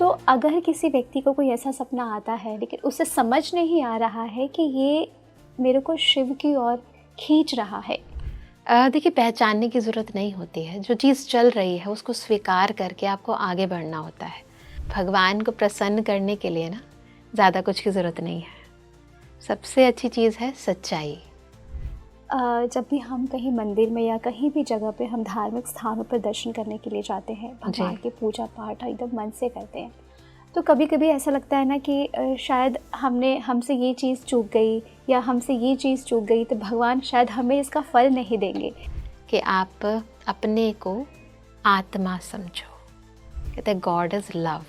तो अगर किसी व्यक्ति को कोई ऐसा सपना आता है लेकिन उसे समझ नहीं आ रहा है कि ये मेरे को शिव की ओर खींच रहा है, देखिए, पहचानने की ज़रूरत नहीं होती है। जो चीज़ चल रही है उसको स्वीकार करके आपको आगे बढ़ना होता है। भगवान को प्रसन्न करने के लिए ना ज़्यादा कुछ की ज़रूरत नहीं है। सबसे अच्छी चीज़ है सच्चाई। जब भी हम कहीं मंदिर में या कहीं भी जगह पे हम धार्मिक स्थानों पर दर्शन करने के लिए जाते हैं, भगवान की पूजा पाठ एकदम मन से करते हैं, तो कभी कभी ऐसा लगता है ना कि शायद हमसे ये चीज़ चूक गई या हमसे ये चीज़ चूक गई तो भगवान शायद हमें इसका फल नहीं देंगे। कि आप अपने को आत्मा समझो। कहते हैं गॉड इज़ लव।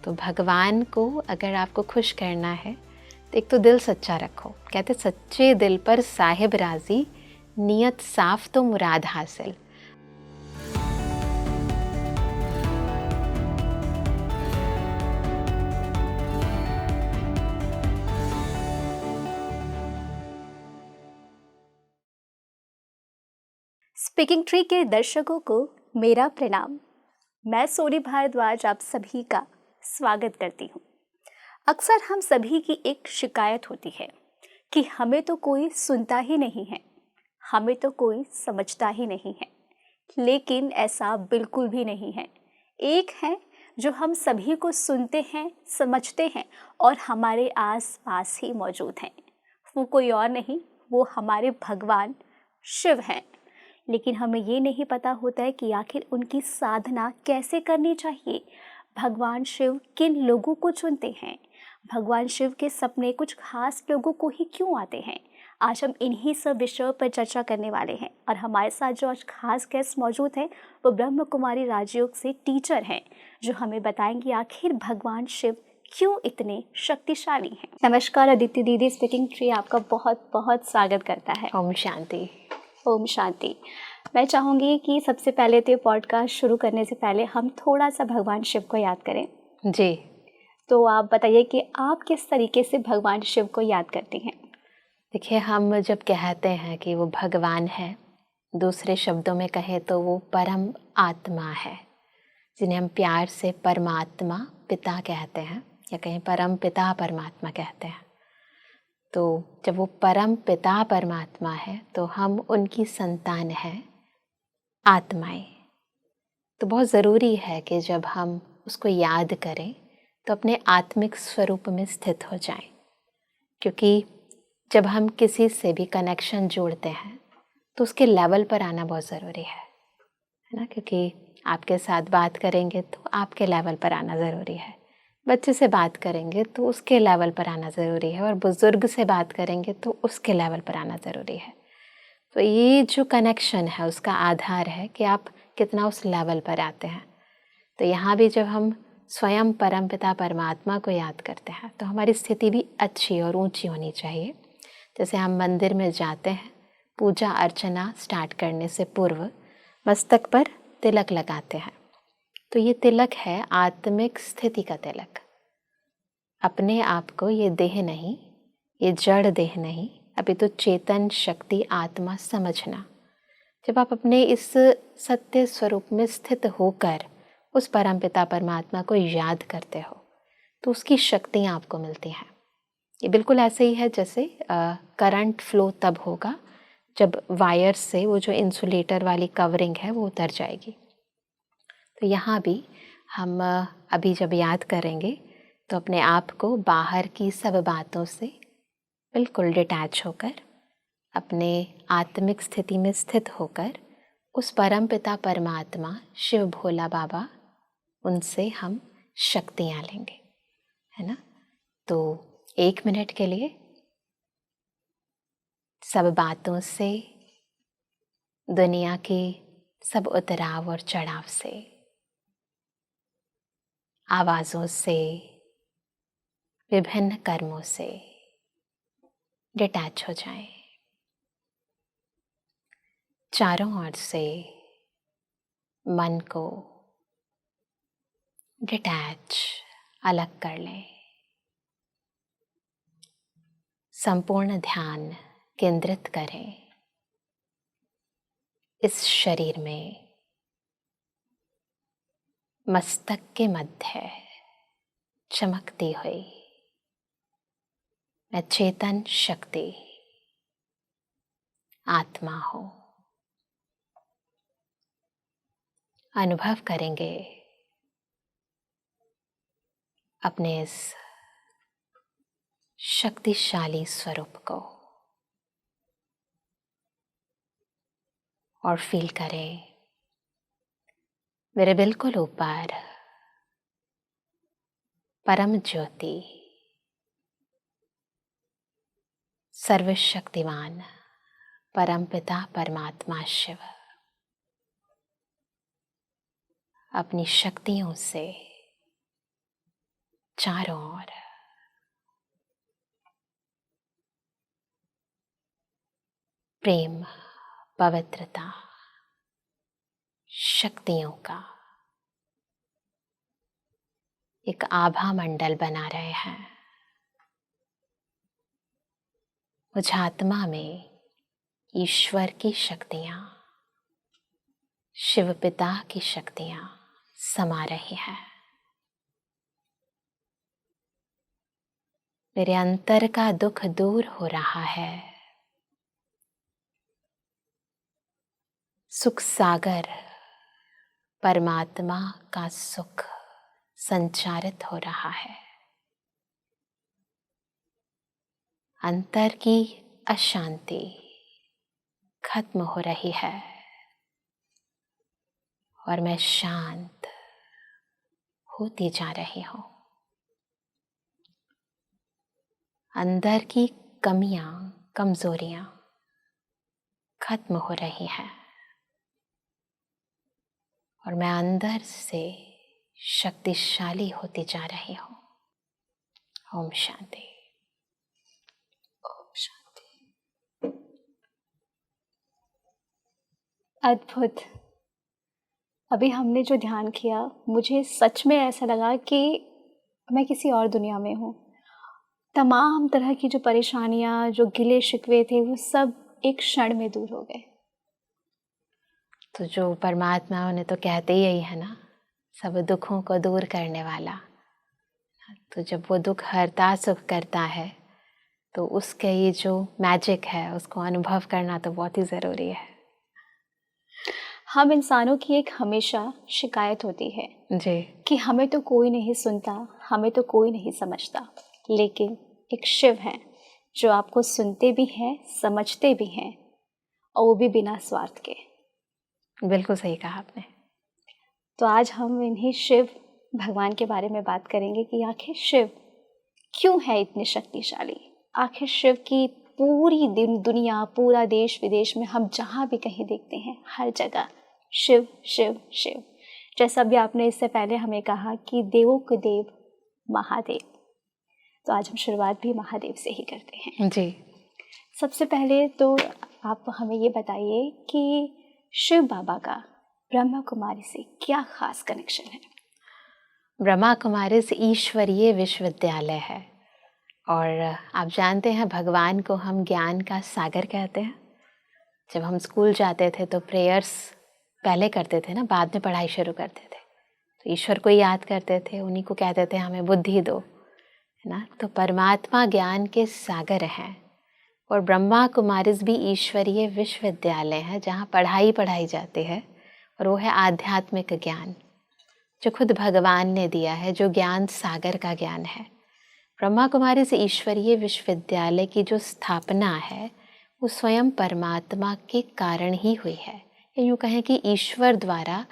तो भगवान को अगर आपको खुश करना है तो एक तो दिल सच्चा रखो। कहते सच्चे दिल पर साहिब राजी, नियत साफ तो मुराद हासिल। स्पीकिंग ट्री के दर्शकों को मेरा प्रणाम। मैं सोनी भारद्वाज आप सभी का स्वागत करती हूँ। अक्सर हम सभी की एक शिकायत होती है कि हमें तो कोई सुनता ही नहीं है, हमें तो कोई समझता ही नहीं है। लेकिन ऐसा बिल्कुल भी नहीं है। एक है जो हम सभी को सुनते हैं, समझते हैं और हमारे आस पास ही मौजूद हैं। वो कोई और नहीं, वो हमारे भगवान शिव हैं। लेकिन हमें ये नहीं पता होता है कि आखिर उनकी साधना कैसे करनी चाहिए। भगवान शिव किन लोगों को चुनते हैं, भगवान शिव के सपने कुछ खास लोगों को ही क्यों आते हैं। आज हम इन्हीं सब विषयों पर चर्चा करने वाले हैं और हमारे साथ जो आज खास गेस्ट मौजूद हैं वो ब्रह्म कुमारी राजयोग से टीचर हैं, जो हमें बताएंगे आखिर भगवान शिव क्यों इतने शक्तिशाली हैं। नमस्कार अदिति दीदी, स्पीकिंग ट्री आपका बहुत बहुत स्वागत करता है। ओम शांति। ओम शांति। मैं चाहूँगी कि सबसे पहले तो पॉडकास्ट शुरू करने से पहले हम थोड़ा सा भगवान शिव को याद करें। जी, तो आप बताइए कि आप किस तरीके से भगवान शिव को याद करती हैं। देखिए, हम जब कहते हैं कि वो भगवान है, दूसरे शब्दों में कहें तो वो परम आत्मा है, जिन्हें हम प्यार से परमात्मा पिता कहते हैं या कहीं परम पिता परमात्मा कहते हैं। तो जब वो परम पिता परमात्मा है तो हम उनकी संतान हैं, आत्माएं। तो बहुत ज़रूरी है कि जब हम उसको याद करें तो अपने आत्मिक स्वरूप में स्थित हो जाएं, क्योंकि जब हम किसी से भी कनेक्शन जोड़ते हैं तो उसके लेवल पर आना बहुत ज़रूरी है ना। क्योंकि आपके साथ बात करेंगे तो आपके लेवल पर आना ज़रूरी है, बच्चे से बात करेंगे तो उसके लेवल पर आना ज़रूरी है, और बुज़ुर्ग से बात करेंगे तो उसके लेवल पर आना ज़रूरी है। तो ये जो कनेक्शन है उसका आधार है कि आप कितना उस लेवल पर आते हैं। तो यहाँ भी जब हम स्वयं परमपिता परमात्मा को याद करते हैं तो हमारी स्थिति भी अच्छी और ऊंची होनी चाहिए। जैसे हम मंदिर में जाते हैं, पूजा अर्चना स्टार्ट करने से पूर्व मस्तक पर तिलक लगाते हैं, तो ये तिलक है आत्मिक स्थिति का तिलक। अपने आप को ये देह नहीं, ये जड़ देह नहीं, अभी तो चेतन शक्ति आत्मा समझना। जब आप अपने इस सत्य स्वरूप में स्थित होकर उस परमपिता परमात्मा को याद करते हो तो उसकी शक्तियाँ आपको मिलती हैं। ये बिल्कुल ऐसे ही है जैसे करंट फ्लो तब होगा जब वायर से वो जो इंसुलेटर वाली कवरिंग है वो उतर जाएगी। तो यहाँ भी हम अभी जब याद करेंगे तो अपने आप को बाहर की सब बातों से बिल्कुल डिटैच होकर अपने आत्मिक स्थिति में स्थित होकर उस परमपिता परमात्मा शिव भोला बाबा, उनसे हम शक्तियाँ लेंगे, है ना। तो 1 मिनट के लिए सब बातों से, दुनिया की सब उतराव और चढ़ाव से, आवाज़ों से, विभिन्न कर्मों से डिटैच हो जाएं। चारों ओर से मन को डिटैच अलग कर लें। संपूर्ण ध्यान केंद्रित करें इस शरीर में, मस्तक के मध्य चमकती हुई मैं चेतन शक्ति आत्मा हूँ। अनुभव करेंगे अपने इस शक्तिशाली स्वरूप को और फील करें मेरे बिल्कुल ऊपर परम ज्योति सर्वशक्तिमान परमपिता परमात्मा शिव अपनी शक्तियों से चारों ओर प्रेम, पवित्रता, शक्तियों का एक आभा मंडल बना रहे हैं। मुझ आत्मा में ईश्वर की शक्तियां, शिव पिता की शक्तियां समा रही हैं। मेरे अंतर का दुख दूर हो रहा है। सुख सागर परमात्मा का सुख संचारित हो रहा है। अंतर की अशांति खत्म हो रही है और मैं शांत होती जा रही हूँ। अंदर की कमियां, कमजोरियां खत्म हो रही हैं और मैं अंदर से शक्तिशाली होती जा रही हूँ। ओम शांति। ओम शांति। अद्भुत। अभी हमने जो ध्यान किया, मुझे सच में ऐसा लगा कि मैं किसी और दुनिया में हूँ। तमाम तरह की जो परेशानियाँ, जो गिले शिकवे थे, वो सब एक क्षण में दूर हो गए। तो जो परमात्मा उन्हें तो कहते ही यही है ना, सब दुखों को दूर करने वाला। तो जब वो दुख हरता सुख करता है तो उसके ये जो मैजिक है उसको अनुभव करना तो बहुत ही ज़रूरी है। हम इंसानों की एक हमेशा शिकायत होती है जी कि हमें तो कोई नहीं सुनता, हमें तो कोई नहीं समझता। लेकिन एक शिव है जो आपको सुनते भी हैं, समझते भी हैं, और वो भी बिना स्वार्थ के। बिल्कुल सही कहा आपने। तो आज हम इन्हीं शिव भगवान के बारे में बात करेंगे कि आखिर शिव क्यों है इतने शक्तिशाली। आखिर शिव की पूरी दुनिया, पूरा देश विदेश में हम जहाँ भी कहीं देखते हैं, हर जगह शिव शिव शिव। जैसा भी आपने इससे पहले हमें कहा कि देवों के देव महादेव, तो आज हम शुरुआत भी महादेव से ही करते हैं। जी सबसे पहले तो आप हमें ये बताइए कि शिव बाबा का ब्रह्मा कुमारी से क्या खास कनेक्शन है। ब्रह्मा कुमारी ईश्वरीय विश्वविद्यालय है और आप जानते हैं भगवान को हम ज्ञान का सागर कहते हैं। जब हम स्कूल जाते थे तो प्रेयर्स पहले करते थे ना, बाद में पढ़ाई शुरू करते थे। तो ईश्वर को याद करते थे, उन्हीं को कहते थे हमें बुद्धि दो, है ना। तो परमात्मा ज्ञान के सागर हैं और ब्रह्मा कुमारीज भी ईश्वरीय विश्वविद्यालय है जहाँ पढ़ाई जाती है और वो है आध्यात्मिक ज्ञान जो खुद भगवान ने दिया है, जो ज्ञान सागर का ज्ञान है। ब्रह्मा कुमारी से ईश्वरीय विश्वविद्यालय की जो स्थापना है वो स्वयं परमात्मा के कारण ही हुई है। यूँ कहें कि ईश्वर द्वारा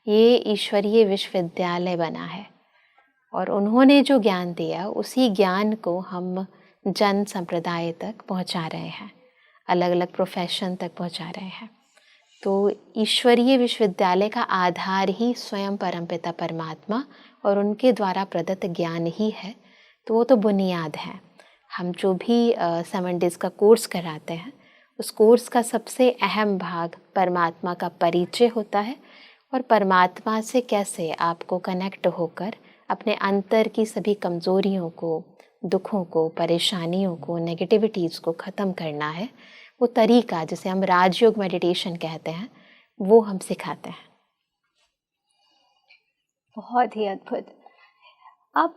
ये ईश्वरीय विश्वविद्यालय बना है और उन्होंने जो ज्ञान दिया उसी ज्ञान को हम जन संप्रदाय तक पहुंचा रहे हैं, अलग अलग प्रोफेशन तक पहुंचा रहे हैं। तो ईश्वरीय विश्वविद्यालय का आधार ही स्वयं परमपिता परमात्मा और उनके द्वारा प्रदत्त ज्ञान ही है। तो वो तो बुनियाद है। हम जो भी 7 डेज़ का कोर्स कराते हैं उस कोर्स का सबसे अहम भाग परमात्मा का परिचय होता है और परमात्मा से कैसे आपको कनेक्ट होकर अपने अंतर की सभी कमज़ोरियों को, दुखों को, परेशानियों को, नेगेटिविटीज़ को ख़त्म करना है, वो तरीका जिसे हम राजयोग मेडिटेशन कहते हैं वो हम सिखाते हैं। बहुत ही अद्भुत। आप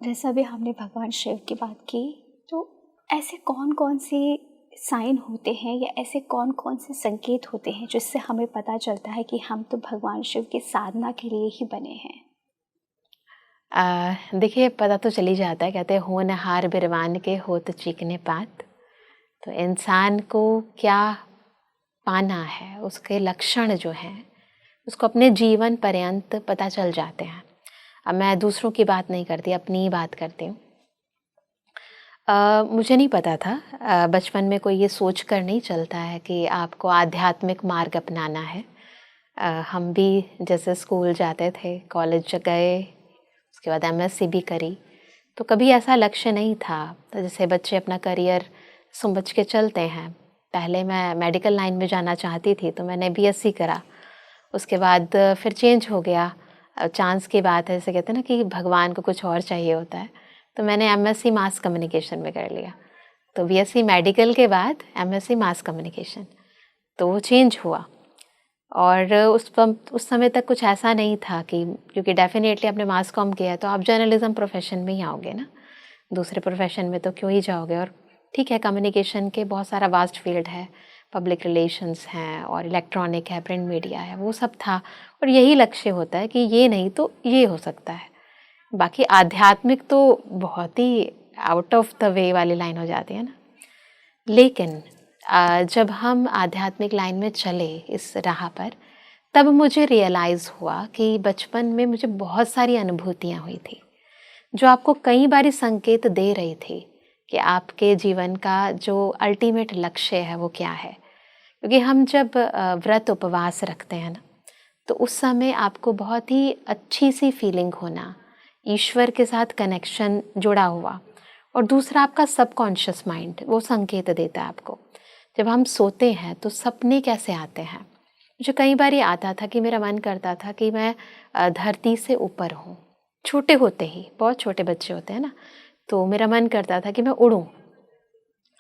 जैसा भी हमने भगवान शिव की बात की, तो ऐसे कौन कौन से साइन होते हैं या ऐसे कौन कौन से संकेत होते हैं जिससे हमें पता चलता है कि हम तो भगवान शिव की साधना के लिए ही बने हैं? देखिए, पता तो चल ही जाता है, कहते हैं होनहार बिरवान के होत चीकने पात। तो इंसान को क्या पाना है, उसके लक्षण जो हैं उसको अपने जीवन पर्यंत पता चल जाते हैं। अब मैं दूसरों की बात नहीं करती, अपनी ही बात करती हूँ। मुझे नहीं पता था, बचपन में कोई ये सोच कर नहीं चलता है कि आपको आध्यात्मिक मार्ग अपनाना है। हम भी जैसे स्कूल जाते थे, कॉलेज गए, उसके बाद एमएससी भी करी, तो कभी ऐसा लक्ष्य नहीं था। तो जैसे बच्चे अपना करियर समझ के चलते हैं, पहले मैं मेडिकल लाइन में जाना चाहती थी तो मैंने बीएससी करा, उसके बाद फिर चेंज हो गया। चांस की बात है, जैसे कहते हैं ना कि भगवान को कुछ और चाहिए होता है, तो मैंने एमएससी मास कम्युनिकेशन में कर लिया। तो बीएससी मेडिकल के बाद एमएससी मास कम्युनिकेशन, तो वो चेंज हुआ। और उस समय तक कुछ ऐसा नहीं था कि, क्योंकि डेफिनेटली आपने मास कॉम किया है तो आप जर्नलिज्म प्रोफेशन में ही आओगे ना, दूसरे प्रोफेशन में तो क्यों ही जाओगे। और ठीक है, कम्युनिकेशन के बहुत सारा वास्ट फील्ड है, पब्लिक रिलेशंस हैं और इलेक्ट्रॉनिक है, प्रिंट मीडिया है, वो सब था। और यही लक्ष्य होता है कि ये नहीं तो ये हो सकता है। बाकी आध्यात्मिक तो बहुत ही आउट ऑफ द वे वाली लाइन हो जाती है ना। लेकिन जब हम आध्यात्मिक लाइन में चले इस राह पर, तब मुझे रियलाइज़ हुआ कि बचपन में मुझे बहुत सारी अनुभूतियाँ हुई थी जो आपको कई बारी संकेत दे रही थी कि आपके जीवन का जो अल्टीमेट लक्ष्य है वो क्या है। क्योंकि हम जब व्रत उपवास रखते हैं ना, तो उस समय आपको बहुत ही अच्छी सी फीलिंग होना, ईश्वर के साथ कनेक्शन जुड़ा हुआ, और दूसरा आपका सबकॉन्शियस माइंड वो संकेत देता है आपको। जब हम सोते हैं तो सपने कैसे आते हैं, मुझे कई बार ये आता था कि मेरा मन करता था कि मैं धरती से ऊपर हूँ। छोटे होते ही, बहुत छोटे बच्चे होते हैं ना, तो मेरा मन करता था कि मैं उड़ूँ।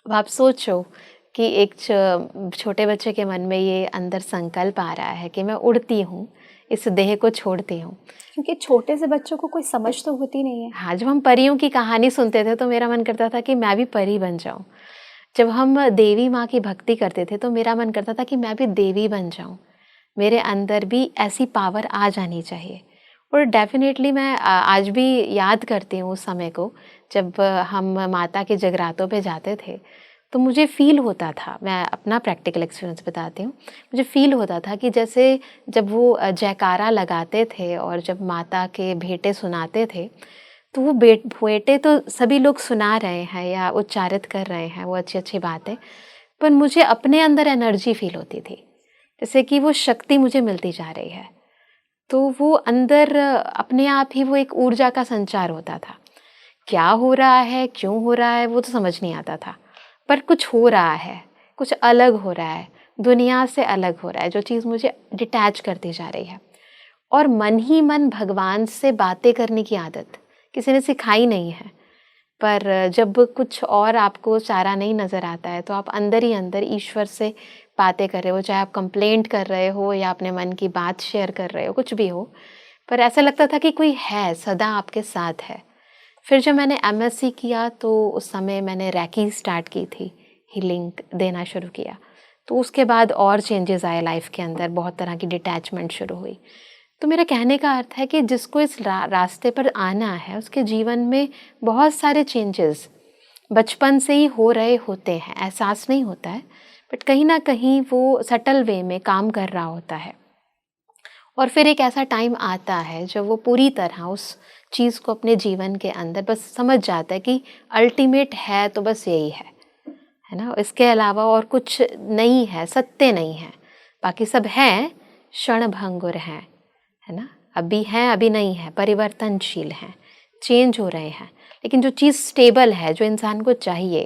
अब आप सोचो कि एक छोटे बच्चे के मन में ये अंदर संकल्प आ रहा है कि मैं उड़ती हूँ, इस देह को छोड़ती हूँ। क्योंकि छोटे से बच्चों को कोई समझ तो होती नहीं है। हाँ, जब हम परियों की कहानी सुनते थे तो मेरा मन करता था कि मैं भी परी बन जाऊँ। जब हम देवी माँ की भक्ति करते थे तो मेरा मन करता था कि मैं भी देवी बन जाऊँ, मेरे अंदर भी ऐसी पावर आ जानी चाहिए। और डेफिनेटली मैं आज भी याद करती हूँ उस समय को, जब हम माता के जगरातों पे जाते थे तो मुझे फ़ील होता था, मैं अपना प्रैक्टिकल एक्सपीरियंस बताती हूँ, मुझे फ़ील होता था कि जैसे जब वो जयकारा लगाते थे और जब माता के भेंटे सुनाते थे, तो वो भेंटे तो सभी लोग सुना रहे हैं या उच्चारित कर रहे हैं, वो अच्छी अच्छी बात है, पर मुझे अपने अंदर एनर्जी फ़ील होती थी, जैसे कि वो शक्ति मुझे मिलती जा रही है। तो वो अंदर अपने आप ही वो एक ऊर्जा का संचार होता था। क्या हो रहा है, क्यों हो रहा है, वो तो समझ नहीं आता था, पर कुछ हो रहा है, कुछ अलग हो रहा है, दुनिया से अलग हो रहा है, जो चीज़ मुझे डिटैच करती जा रही है। और मन ही मन भगवान से बातें करने की आदत किसी ने सिखाई नहीं है, पर जब कुछ और आपको चारा नहीं नज़र आता है तो आप अंदर ही अंदर ईश्वर से बातें कर रहे हो, चाहे आप कंप्लेंट कर रहे हो या अपने मन की बात शेयर कर रहे हो, कुछ भी हो, पर ऐसा लगता था कि कोई है, सदा आपके साथ है। फिर जब मैंने एमएससी किया तो उस समय मैंने रैकी स्टार्ट की थी, हीलिंग देना शुरू किया, तो उसके बाद और चेंजेस आए लाइफ के अंदर, बहुत तरह की डिटैचमेंट शुरू हुई। तो मेरा कहने का अर्थ है कि जिसको इस रास्ते पर आना है उसके जीवन में बहुत सारे चेंजेस बचपन से ही हो रहे होते हैं, एहसास नहीं होता है, बट कहीं ना कहीं वो सटल वे में काम कर रहा होता है। और फिर एक ऐसा टाइम आता है जब वो पूरी तरह उस चीज़ को अपने जीवन के अंदर बस समझ जाता है कि अल्टीमेट है तो बस यही है ना, इसके अलावा और कुछ नहीं है, सत्य नहीं है, बाकी सब है, क्षण भंगुर है ना, अभी हैं अभी नहीं है, परिवर्तनशील हैं, चेंज हो रहे हैं। लेकिन जो चीज़ स्टेबल है, जो इंसान को चाहिए,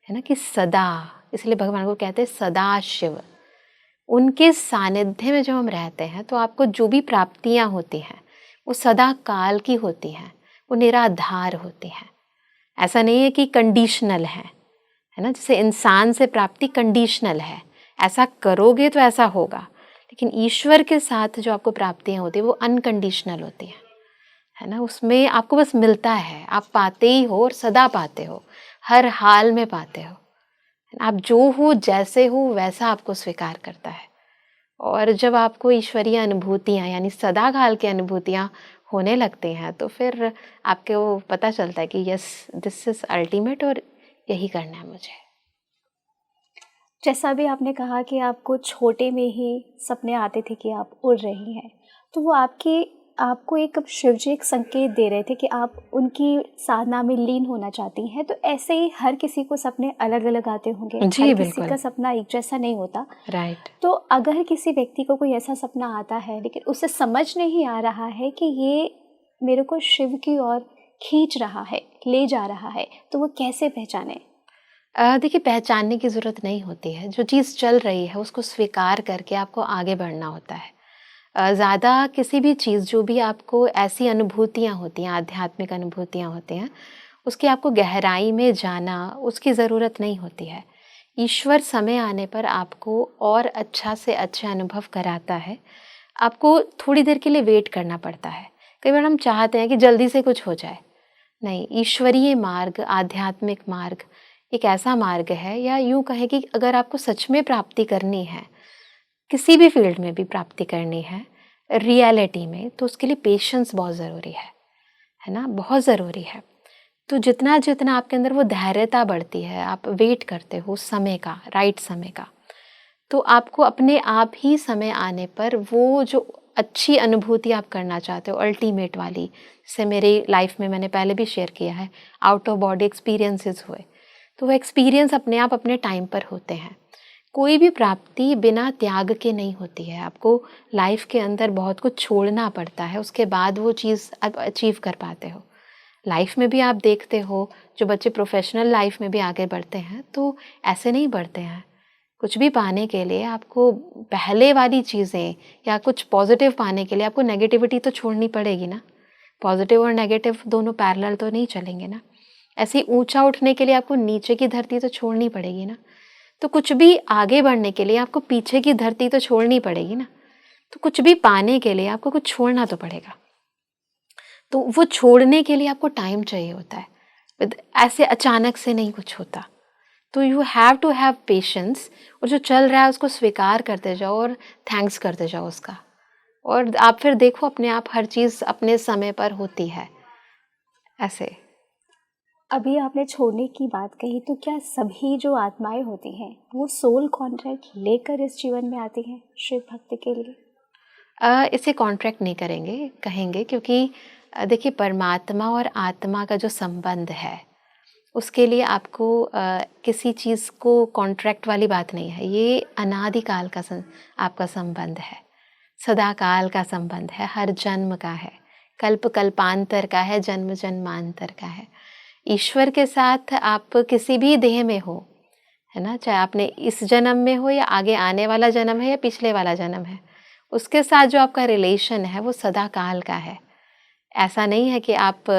है ना, कि सदा, इसलिए भगवान को कहते हैं सदा शिव, उनके सानिध्य में जब हम रहते हैं तो आपको जो भी प्राप्तियां होती हैं वो सदा काल की होती हैं, वो निराधार होती हैं। ऐसा नहीं है कि कंडीशनल है ना, जैसे इंसान से प्राप्ति कंडीशनल है, ऐसा करोगे तो ऐसा होगा, लेकिन ईश्वर के साथ जो आपको प्राप्तियां होती है वो अनकंडीशनल होती हैं, है ना। उसमें आपको बस मिलता है, आप पाते ही हो और सदा पाते हो, हर हाल में पाते हो। आप जो हो, जैसे हो, वैसा आपको स्वीकार करता है। और जब आपको ईश्वरीय अनुभूतियाँ यानी सदा काल की अनुभूतियाँ होने लगती हैं, तो फिर आपको पता चलता है कि यस, दिस इज़ अल्टीमेट और यही करना है मुझे। जैसा भी आपने कहा कि आपको छोटे में ही सपने आते थे कि आप उड़ रही हैं, तो वो आपको एक शिव जी एक संकेत दे रहे थे कि आप उनकी साधना में लीन होना चाहती हैं। तो ऐसे ही हर किसी को सपने अलग-अलग आते होंगे, हर जी, किसी बिल्कुल। का सपना एक जैसा नहीं होता। राइट। तो अगर किसी व्यक्ति को कोई ऐसा सपना आता है, लेकिन उसे समझ नहीं आ रहा है कि ये मेरे को शिव की ओर खींच रहा है, ले जा रहा है, तो वो कैसे पहचाने? देखिए, पहचानने की ज़रूरत नहीं होती है। जो चीज़ चल रही है उसको स्वीकार करके आपको आगे बढ़ना होता है। ज़्यादा किसी भी चीज़, जो भी आपको ऐसी अनुभूतियाँ होती हैं, आध्यात्मिक अनुभूतियाँ होती हैं, उसकी आपको गहराई में जाना उसकी ज़रूरत नहीं होती है। ईश्वर समय आने पर आपको और अच्छा से अच्छे अनुभव कराता है। आपको थोड़ी देर के लिए वेट करना पड़ता है। कई बार हम चाहते हैं कि जल्दी से कुछ हो जाए। नहीं, ईश्वरीय मार्ग, आध्यात्मिक मार्ग एक ऐसा मार्ग है, या यूँ कहें कि अगर आपको सच में प्राप्ति करनी है, किसी भी फील्ड में भी प्राप्ति करनी है, रियलिटी में, तो उसके लिए पेशेंस बहुत ज़रूरी है ना, बहुत ज़रूरी है। तो जितना जितना आपके अंदर वो धैर्यता बढ़ती है, आप वेट करते हो समय का, राइट समय का, तो आपको अपने आप ही समय आने पर वो जो अच्छी अनुभूति आप करना चाहते हो, अल्टीमेट वाली, जैसे मेरी लाइफ में मैंने पहले भी शेयर किया है, आउट ऑफ बॉडी एक्सपीरियंसेस हुए, तो वो एक्सपीरियंस अपने आप अपने टाइम पर होते हैं। कोई भी प्राप्ति बिना त्याग के नहीं होती है। आपको लाइफ के अंदर बहुत कुछ छोड़ना पड़ता है, उसके बाद वो चीज़ आप अचीव कर पाते हो। लाइफ में भी आप देखते हो, जो बच्चे प्रोफेशनल लाइफ में भी आगे बढ़ते हैं, तो ऐसे नहीं बढ़ते हैं। कुछ भी पाने के लिए आपको पहले वाली चीज़ें या कुछ पॉजिटिव पाने के लिए आपको नेगेटिविटी तो छोड़नी पड़ेगी ना। पॉजिटिव और नेगेटिव दोनों पैरेलल तो नहीं चलेंगे ना। ऐसे ही ऊंचा उठने के लिए आपको नीचे की धरती तो छोड़नी पड़ेगी ना। तो कुछ भी आगे बढ़ने के लिए आपको पीछे की धरती तो छोड़नी पड़ेगी ना। तो कुछ भी पाने के लिए आपको कुछ छोड़ना तो पड़ेगा। तो वो छोड़ने के लिए आपको टाइम चाहिए होता है। ऐसे अचानक से नहीं कुछ होता। तो you have to have patience, और जो चल रहा है उसको स्वीकार करते जाओ और थैंक्स करते जाओ उसका। और आप फिर देखो, अपने आप हर चीज़ अपने समय पर होती है ऐसे। अभी आपने छोड़ने की बात कही, तो क्या सभी जो आत्माएं होती हैं वो सोल कॉन्ट्रैक्ट लेकर इस जीवन में आती हैं शिव भक्ति के लिए? इसे कॉन्ट्रैक्ट नहीं करेंगे कहेंगे, क्योंकि देखिए, परमात्मा और आत्मा का जो संबंध है, उसके लिए आपको किसी चीज़ को कॉन्ट्रैक्ट वाली बात नहीं है। ये अनादिकाल का आपका संबंध है, सदाकाल का संबंध है, हर जन्म का है, कल्प कल्पांतर का है, जन्म जन्मांतर का है। ईश्वर के साथ आप किसी भी देह में हो, है ना, चाहे आपने इस जन्म में हो या आगे आने वाला जन्म है या पिछले वाला जन्म है, उसके साथ जो आपका रिलेशन है वो सदा काल का है। ऐसा नहीं है कि आप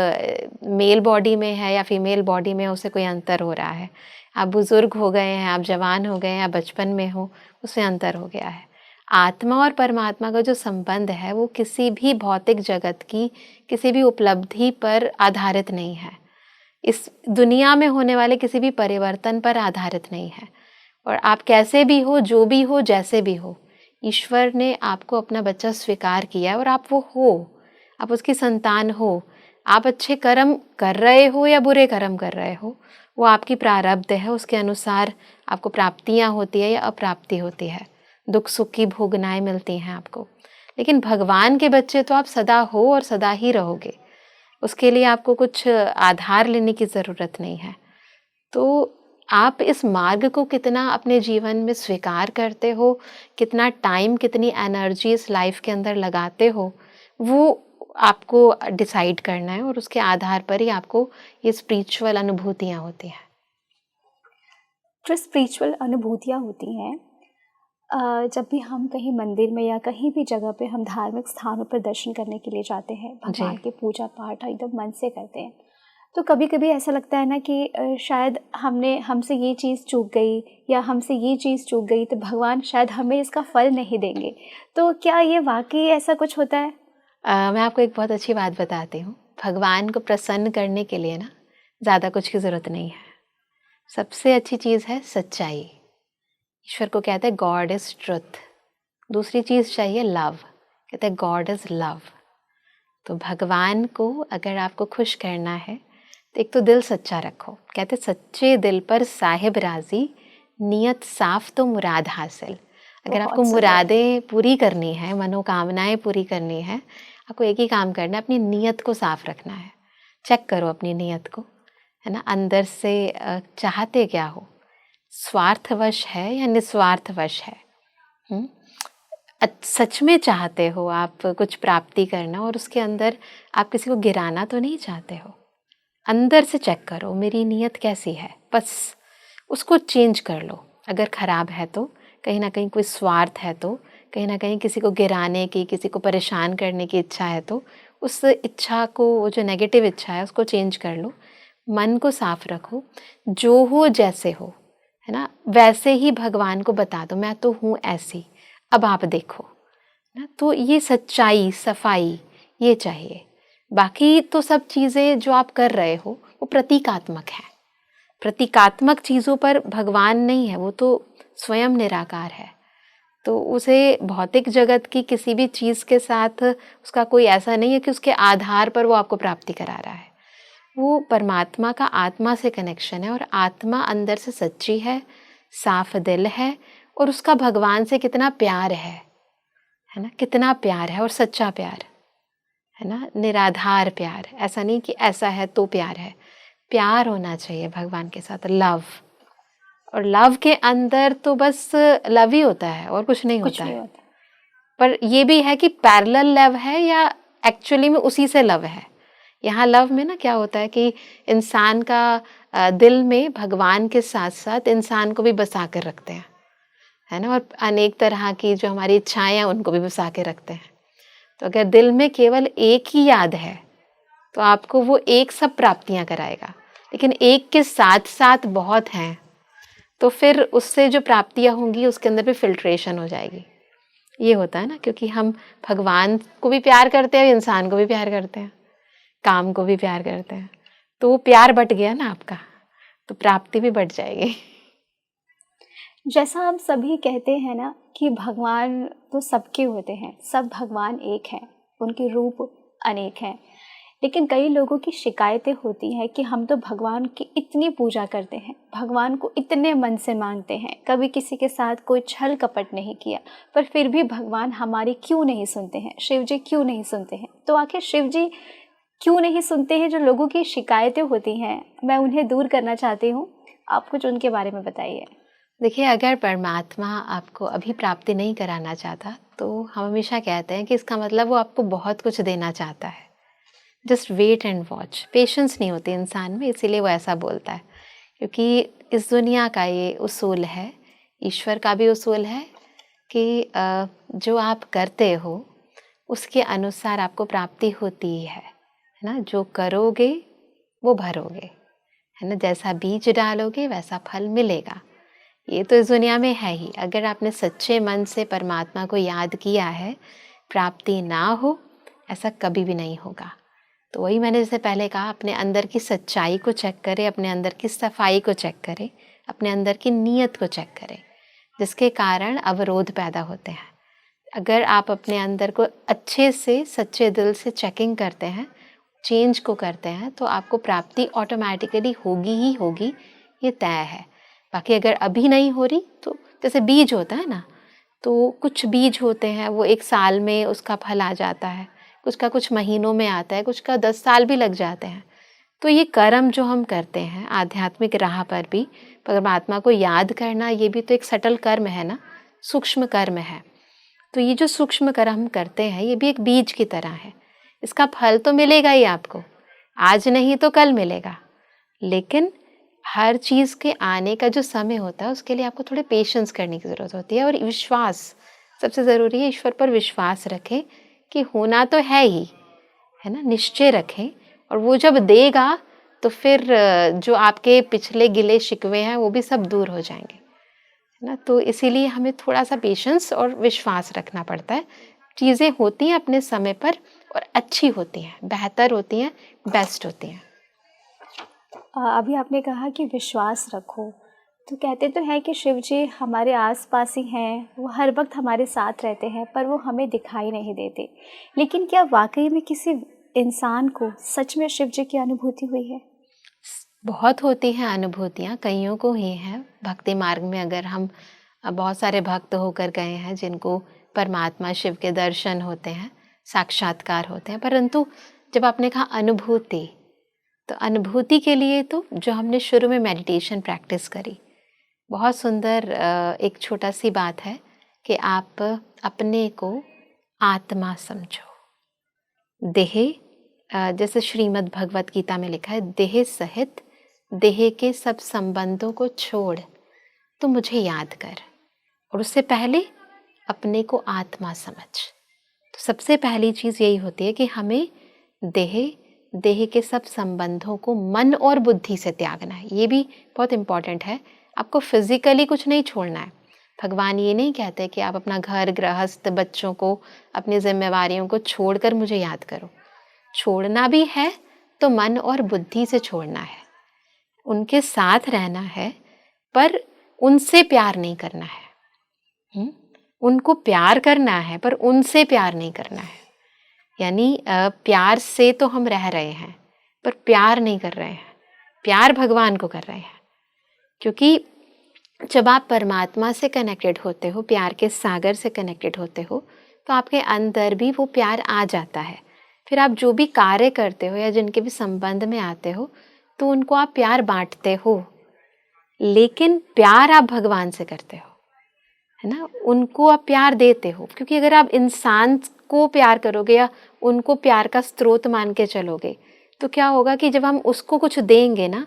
मेल बॉडी में है या फीमेल बॉडी में, उससे कोई अंतर हो रहा है। आप बुज़ुर्ग हो गए हैं, आप जवान हो गए हैं, आप बचपन में हो, उसमें अंतर हो गया है। आत्मा और परमात्मा का जो संबंध है वो किसी भी भौतिक जगत की किसी भी उपलब्धि पर आधारित नहीं है, इस दुनिया में होने वाले किसी भी परिवर्तन पर आधारित नहीं है। और आप कैसे भी हो, जो भी हो, जैसे भी हो, ईश्वर ने आपको अपना बच्चा स्वीकार किया है और आप वो हो, आप उसकी संतान हो। आप अच्छे कर्म कर रहे हो या बुरे कर्म कर रहे हो, वो आपकी प्रारब्ध है, उसके अनुसार आपको प्राप्तियाँ होती है या अप्राप्ति होती है, दुख सुख की भोगनाएँ मिलती हैं आपको। लेकिन भगवान के बच्चे तो आप सदा हो और सदा ही रहोगे, उसके लिए आपको कुछ आधार लेने की ज़रूरत नहीं है। तो आप इस मार्ग को कितना अपने जीवन में स्वीकार करते हो, कितना टाइम, कितनी एनर्जी इस लाइफ के अंदर लगाते हो, वो आपको डिसाइड करना है, और उसके आधार पर ही आपको ये स्पिरिचुअल अनुभूतियाँ होती हैं। जो स्पिरिचुअल अनुभूतियाँ होती हैं, जब भी हम कहीं मंदिर में या कहीं भी जगह पे हम धार्मिक स्थानों पर दर्शन करने के लिए जाते हैं, भगवान जी। के पूजा पाठ एकदम मन से करते हैं, तो कभी कभी ऐसा लगता है ना कि शायद हमसे ये चीज़ चूक गई या हमसे ये चीज़ चूक गई, तो भगवान शायद हमें इसका फल नहीं देंगे। तो क्या ये वाकई ऐसा कुछ होता है? मैं आपको एक बहुत अच्छी बात बताती हूँ। भगवान को प्रसन्न करने के लिए ना ज़्यादा कुछ की ज़रूरत नहीं है। सबसे अच्छी चीज़ है सच्चाई। ईश्वर को कहते हैं गॉड इज़ ट्रुथ। दूसरी चीज़ चाहिए लव, कहते हैं गॉड इज़ लव। तो भगवान को अगर आपको खुश करना है तो एक तो दिल सच्चा रखो। कहते सच्चे दिल पर साहिब राजी, नियत साफ तो मुराद हासिल। अगर आपको मुरादें पूरी करनी है, मनोकामनाएं पूरी करनी है, आपको एक ही काम करना है, अपनी नियत को साफ रखना है। चेक करो अपनी नियत को, है ना, अंदर से चाहते क्या हो, स्वार्थवश है या निस्वार्थवश है। सच में चाहते हो आप कुछ प्राप्ति करना और उसके अंदर आप किसी को गिराना तो नहीं चाहते हो। अंदर से चेक करो मेरी नीयत कैसी है, बस उसको चेंज कर लो। अगर ख़राब है तो कहीं ना कहीं कोई स्वार्थ है, तो कहीं ना कहीं किसी को गिराने की, किसी को परेशान करने की इच्छा है, तो उस इच्छा को, वो जो नेगेटिव इच्छा है उसको चेंज कर लो। मन को साफ रखो, जो हो जैसे हो, है ना, वैसे ही भगवान को बता दो, मैं तो हूँ ऐसी, अब आप देखो ना। तो ये सच्चाई, सफाई ये चाहिए। बाकी तो सब चीज़ें जो आप कर रहे हो वो प्रतीकात्मक है। प्रतीकात्मक चीज़ों पर भगवान नहीं है, वो तो स्वयं निराकार है। तो उसे भौतिक जगत की किसी भी चीज़ के साथ उसका कोई ऐसा नहीं है कि उसके आधार पर वो आपको प्राप्ति करा रहा है। वो परमात्मा का आत्मा से कनेक्शन है, और आत्मा अंदर से सच्ची है, साफ दिल है, और उसका भगवान से कितना प्यार है ना, कितना प्यार है, और सच्चा प्यार है ना, निराधार प्यार। ऐसा नहीं कि ऐसा है तो प्यार है, प्यार होना चाहिए भगवान के साथ, लव। और लव के अंदर तो बस लव ही होता है और कुछ नहीं होता है। पर ये भी है कि पैरेलल लव है या एक्चुअली में उसी से लव है। यहाँ लव में ना क्या होता है कि इंसान का दिल में भगवान के साथ साथ इंसान को भी बसा कर रखते हैं, है ना, और अनेक तरह की जो हमारी इच्छाएं हैं उनको भी बसा के रखते हैं। तो अगर दिल में केवल एक ही याद है तो आपको वो एक सब प्राप्तियां कराएगा, लेकिन एक के साथ साथ बहुत हैं तो फिर उससे जो प्राप्तियां होंगी उसके अंदर भी फिल्ट्रेशन हो जाएगी। ये होता है ना, क्योंकि हम भगवान को भी प्यार करते हैं, इंसान को भी प्यार करते हैं, काम को भी प्यार करते हैं, तो वो प्यार बट गया ना आपका, तो प्राप्ति भी बढ़ जाएगी। जैसा हम सभी कहते हैं ना कि भगवान तो सबके होते हैं, सब भगवान एक हैं, उनके रूप अनेक हैं, लेकिन कई लोगों की शिकायतें होती हैं कि हम तो भगवान की इतनी पूजा करते हैं, भगवान को इतने मन से मांगते हैं, कभी किसी के साथ कोई छल कपट नहीं किया, पर फिर भी भगवान हमारी क्यों नहीं सुनते हैं, शिव जी क्यों नहीं सुनते हैं। तो आखिर शिव जी क्यों नहीं सुनते हैं? जो लोगों की शिकायतें होती हैं, मैं उन्हें दूर करना चाहती हूँ, आप कुछ उनके बारे में बताइए। देखिए, अगर परमात्मा आपको अभी प्राप्ति नहीं कराना चाहता तो हम हमेशा कहते हैं कि इसका मतलब वो आपको बहुत कुछ देना चाहता है। Just wait and watch. Patience नहीं होती इंसान में, इसीलिए वो ऐसा बोलता है। क्योंकि इस दुनिया का ये उसूल है, ईश्वर का भी उसूल है कि जो आप करते हो उसके अनुसार आपको प्राप्ति होती ही है ना। जो करोगे वो भरोगे, है ना, जैसा बीज डालोगे वैसा फल मिलेगा। ये तो इस दुनिया में है ही। अगर आपने सच्चे मन से परमात्मा को याद किया है, प्राप्ति ना हो ऐसा कभी भी नहीं होगा। तो वही मैंने जैसे पहले कहा, अपने अंदर की सच्चाई को चेक करें, अपने अंदर की सफाई को चेक करें, अपने अंदर की नीयत को चेक करें, जिसके कारण अवरोध पैदा होते हैं। अगर आप अपने अंदर को अच्छे से सच्चे दिल से चेकिंग करते हैं, चेंज को करते हैं, तो आपको प्राप्ति ऑटोमेटिकली होगी ही होगी, ये तय है। बाकी अगर अभी नहीं हो रही तो जैसे बीज होता है ना, तो कुछ बीज होते हैं वो एक साल में उसका फल आ जाता है, कुछ का कुछ महीनों में आता है, कुछ का 10 साल भी लग जाते हैं। तो ये कर्म जो हम करते हैं आध्यात्मिक राह पर भी, परमात्मा को याद करना, ये भी तो एक सटल कर्म है ना, सूक्ष्म कर्म है। तो ये जो सूक्ष्म कर्म हम करते हैं ये भी एक बीज की तरह है। इसका फल तो मिलेगा ही आपको, आज नहीं तो कल मिलेगा, लेकिन हर चीज़ के आने का जो समय होता है उसके लिए आपको थोड़े पेशेंस करने की ज़रूरत होती है। और विश्वास सबसे ज़रूरी है, ईश्वर पर विश्वास रखें कि होना तो है ही, है ना, निश्चय रखें, और वो जब देगा तो फिर जो आपके पिछले गिले शिकवे हैं वो भी सब दूर हो जाएंगे, है ना। तो इसीलिए हमें थोड़ा सा पेशेंस और विश्वास रखना पड़ता है। चीज़ें होती हैं अपने समय पर और अच्छी होती हैं, बेहतर होती हैं, बेस्ट होती हैं। अभी आपने कहा कि विश्वास रखो, तो कहते तो हैं कि शिव जी हमारे आसपास ही हैं, वो हर वक्त हमारे साथ रहते हैं, पर वो हमें दिखाई नहीं देते। लेकिन क्या वाकई में किसी इंसान को सच में शिव जी की अनुभूति हुई है? बहुत होती हैं अनुभूतियाँ, कईयों को ही हैं। भक्ति मार्ग में अगर हम बहुत सारे भक्त होकर गए हैं जिनको परमात्मा शिव के दर्शन होते हैं, साक्षात्कार होते हैं। परंतु जब आपने कहा अनुभूति, तो अनुभूति के लिए तो जो हमने शुरू में मेडिटेशन प्रैक्टिस करी, बहुत सुंदर एक छोटा सी बात है कि आप अपने को आत्मा समझो। देह, जैसे श्रीमद् भगवत गीता में लिखा है, देह सहित देह के सब संबंधों को छोड़ तो मुझे याद कर, और उससे पहले अपने को आत्मा समझ। तो सबसे पहली चीज़ यही होती है कि हमें देह के सब संबंधों को मन और बुद्धि से त्यागना है। ये भी बहुत इम्पॉर्टेंट है। आपको फिजिकली कुछ नहीं छोड़ना है। भगवान ये नहीं कहते कि आप अपना घर गृहस्थ, बच्चों को, अपनी जिम्मेवारियों को छोड़कर मुझे याद करो। छोड़ना भी है तो मन और बुद्धि से छोड़ना है, उनके साथ रहना है, पर उनसे प्यार नहीं करना है। उनको प्यार करना है पर उनसे प्यार नहीं करना है। यानी प्यार से तो हम रह रहे हैं पर प्यार नहीं कर रहे हैं, प्यार भगवान को कर रहे हैं। क्योंकि जब आप परमात्मा से कनेक्टेड होते हो, प्यार के सागर से कनेक्टेड होते हो, तो आपके अंदर भी वो प्यार आ जाता है। फिर आप जो भी कार्य करते हो या जिनके भी संबंध में आते हो, तो उनको आप प्यार बांटते हो, लेकिन प्यार आप भगवान से करते हो, है ना। उनको आप प्यार देते हो, क्योंकि अगर आप इंसान को प्यार करोगे या उनको प्यार का स्रोत मान के चलोगे, तो क्या होगा कि जब हम उसको कुछ देंगे ना,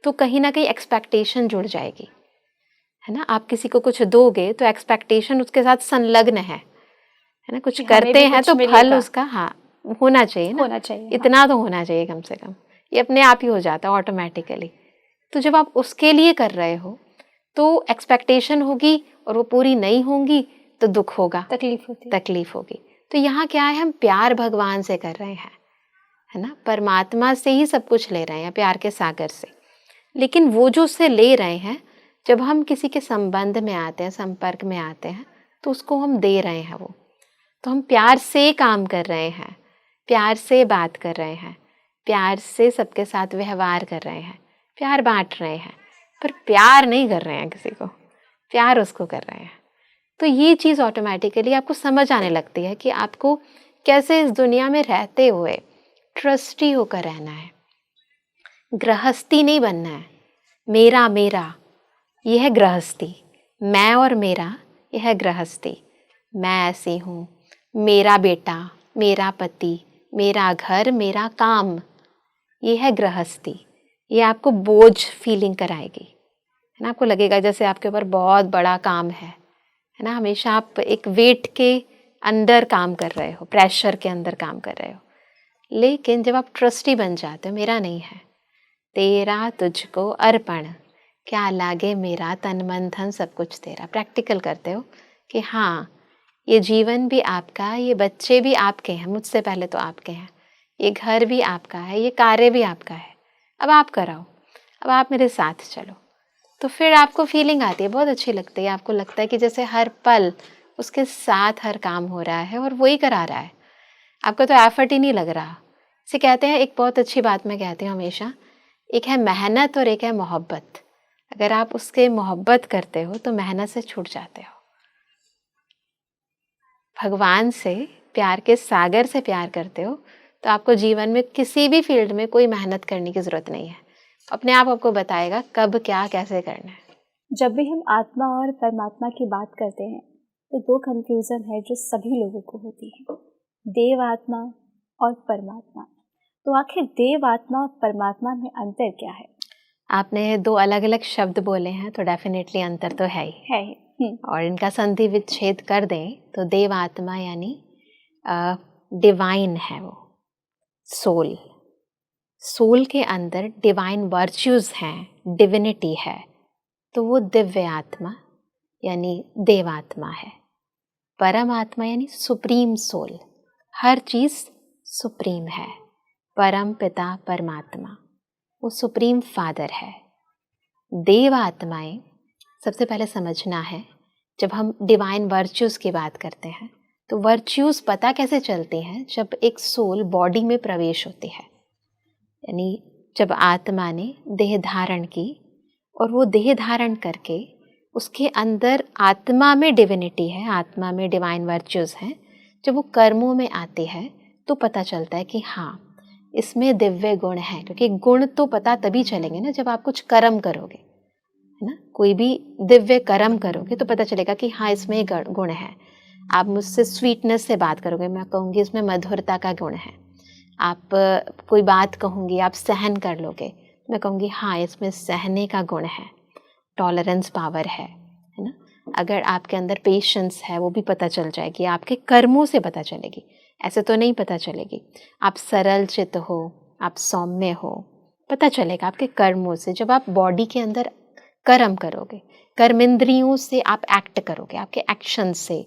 तो कहीं ना कहीं एक्सपेक्टेशन जुड़ जाएगी, है ना। आप किसी को कुछ दोगे तो एक्सपेक्टेशन उसके साथ संलग्न है ना। कुछ करते हैं तो फल उसका होना चाहिए ना, होना चाहिए, इतना तो होना चाहिए कम से कम। ये अपने आप ही हो जाता है ऑटोमेटिकली। तो जब आप उसके लिए कर रहे हो तो एक्सपेक्टेशन होगी, और वो पूरी नहीं होंगी तो दुख होगा, तकलीफ होगी। तो यहाँ क्या है, हम प्यार भगवान से कर रहे हैं, है ना। परमात्मा से ही सब कुछ ले रहे हैं, प्यार के सागर से। लेकिन वो जो उससे ले रहे हैं, जब हम किसी के संबंध में आते हैं, संपर्क में आते हैं, तो उसको हम दे रहे हैं वो। तो हम प्यार से काम कर रहे हैं, प्यार से बात कर रहे हैं, प्यार से सबके साथ व्यवहार कर रहे हैं, प्यार बांट रहे हैं, पर प्यार नहीं कर रहे हैं किसी को, प्यार उसको कर रहे हैं। तो ये चीज़ ऑटोमेटिकली आपको समझ आने लगती है कि आपको कैसे इस दुनिया में रहते हुए ट्रस्टी होकर रहना है। गृहस्थी नहीं बनना है, मेरा मेरा यह है गृहस्थी, मैं और मेरा यह है गृहस्थी। मैं ऐसी हूँ, मेरा बेटा, मेरा पति, मेरा घर, मेरा काम, ये है गृहस्थी। ये आपको बोझ फीलिंग कराएगी, है ना। आपको लगेगा जैसे आपके ऊपर बहुत बड़ा काम है ना। हमेशा आप एक वेट के अंदर काम कर रहे हो, प्रेशर के अंदर काम कर रहे हो। लेकिन जब आप ट्रस्टी बन जाते हो, मेरा नहीं है, तेरा तुझको अर्पण, क्या लागे मेरा, तन मन धन सब कुछ तेरा। प्रैक्टिकल करते हो कि हाँ, ये जीवन भी आपका, ये बच्चे भी आपके हैं, मुझसे पहले तो आपके हैं, ये घर भी आपका है, ये कार्य भी आपका है, अब आप कराओ, अब आप मेरे साथ चलो। तो फिर आपको फीलिंग आती है, बहुत अच्छी लगती है। आपको लगता है कि जैसे हर पल उसके साथ हर काम हो रहा है और वही करा रहा है, आपका तो एफर्ट ही नहीं लग रहा। इसे कहते हैं, एक बहुत अच्छी बात मैं कहती हूँ हमेशा, एक है मेहनत और एक है मोहब्बत। अगर आप उसके मोहब्बत करते हो तो मेहनत से छूट जाते हो। भगवान से, प्यार के सागर से प्यार करते हो तो आपको जीवन में किसी भी फील्ड में कोई मेहनत करने की ज़रूरत नहीं है। अपने आप आपको बताएगा कब क्या कैसे करना है। जब भी हम आत्मा और परमात्मा की बात करते हैं तो दो कंफ्यूजन है जो सभी लोगों को होती है, देव आत्मा और परमात्मा। तो आखिर देव आत्मा और परमात्मा में अंतर क्या है? आपने दो अलग अलग शब्द बोले हैं, तो डेफिनेटली अंतर तो है ही। और इनका संधि विच्छेद कर दें तो देव आत्मा यानी डिवाइन है, वो सोल। सोल के अंदर डिवाइन वर्च्यूज़ हैं, डिविनिटी है, तो वो दिव्य आत्मा यानी देवात्मा है। परम आत्मा यानी सुप्रीम सोल, हर चीज़ सुप्रीम है, परम पिता परमात्मा, वो सुप्रीम फादर है। देव आत्माएं सबसे पहले समझना है, जब हम डिवाइन वर्च्यूज़ की बात करते हैं तो वर्च्यूज़ पता कैसे चलती हैं, जब एक सोल बॉडी में प्रवेश होती है, यानी जब आत्मा ने देह धारण की और वो देह धारण करके उसके अंदर आत्मा में डिविनिटी है, आत्मा में डिवाइन वर्च्यूज़ हैं, जब वो कर्मों में आती है तो पता चलता है कि हाँ इसमें दिव्य गुण हैं। क्योंकि गुण तो पता तभी चलेंगे ना जब आप कुछ कर्म करोगे, है ना। कोई भी दिव्य कर्म करोगे तो पता चलेगा कि हाँ इसमें गुण है। आप मुझसे स्वीटनेस से बात करोगे, मैं कहूँगी इसमें मधुरता का गुण है। आप कोई बात कहूँगी, आप सहन कर लोगे, मैं कहूँगी हाँ इसमें सहने का गुण है, टॉलरेंस पावर है ना। अगर आपके अंदर पेशेंस है वो भी पता चल जाएगी, आपके कर्मों से पता चलेगी, ऐसे तो नहीं पता चलेगी। आप सरल चित्त हो, आप सौम्य हो, पता चलेगा आपके कर्मों से। जब आप बॉडी के अंदर कर्म करोगे, कर्मेंद्रियों से आप एक्ट करोगे, आपके एक्शन से,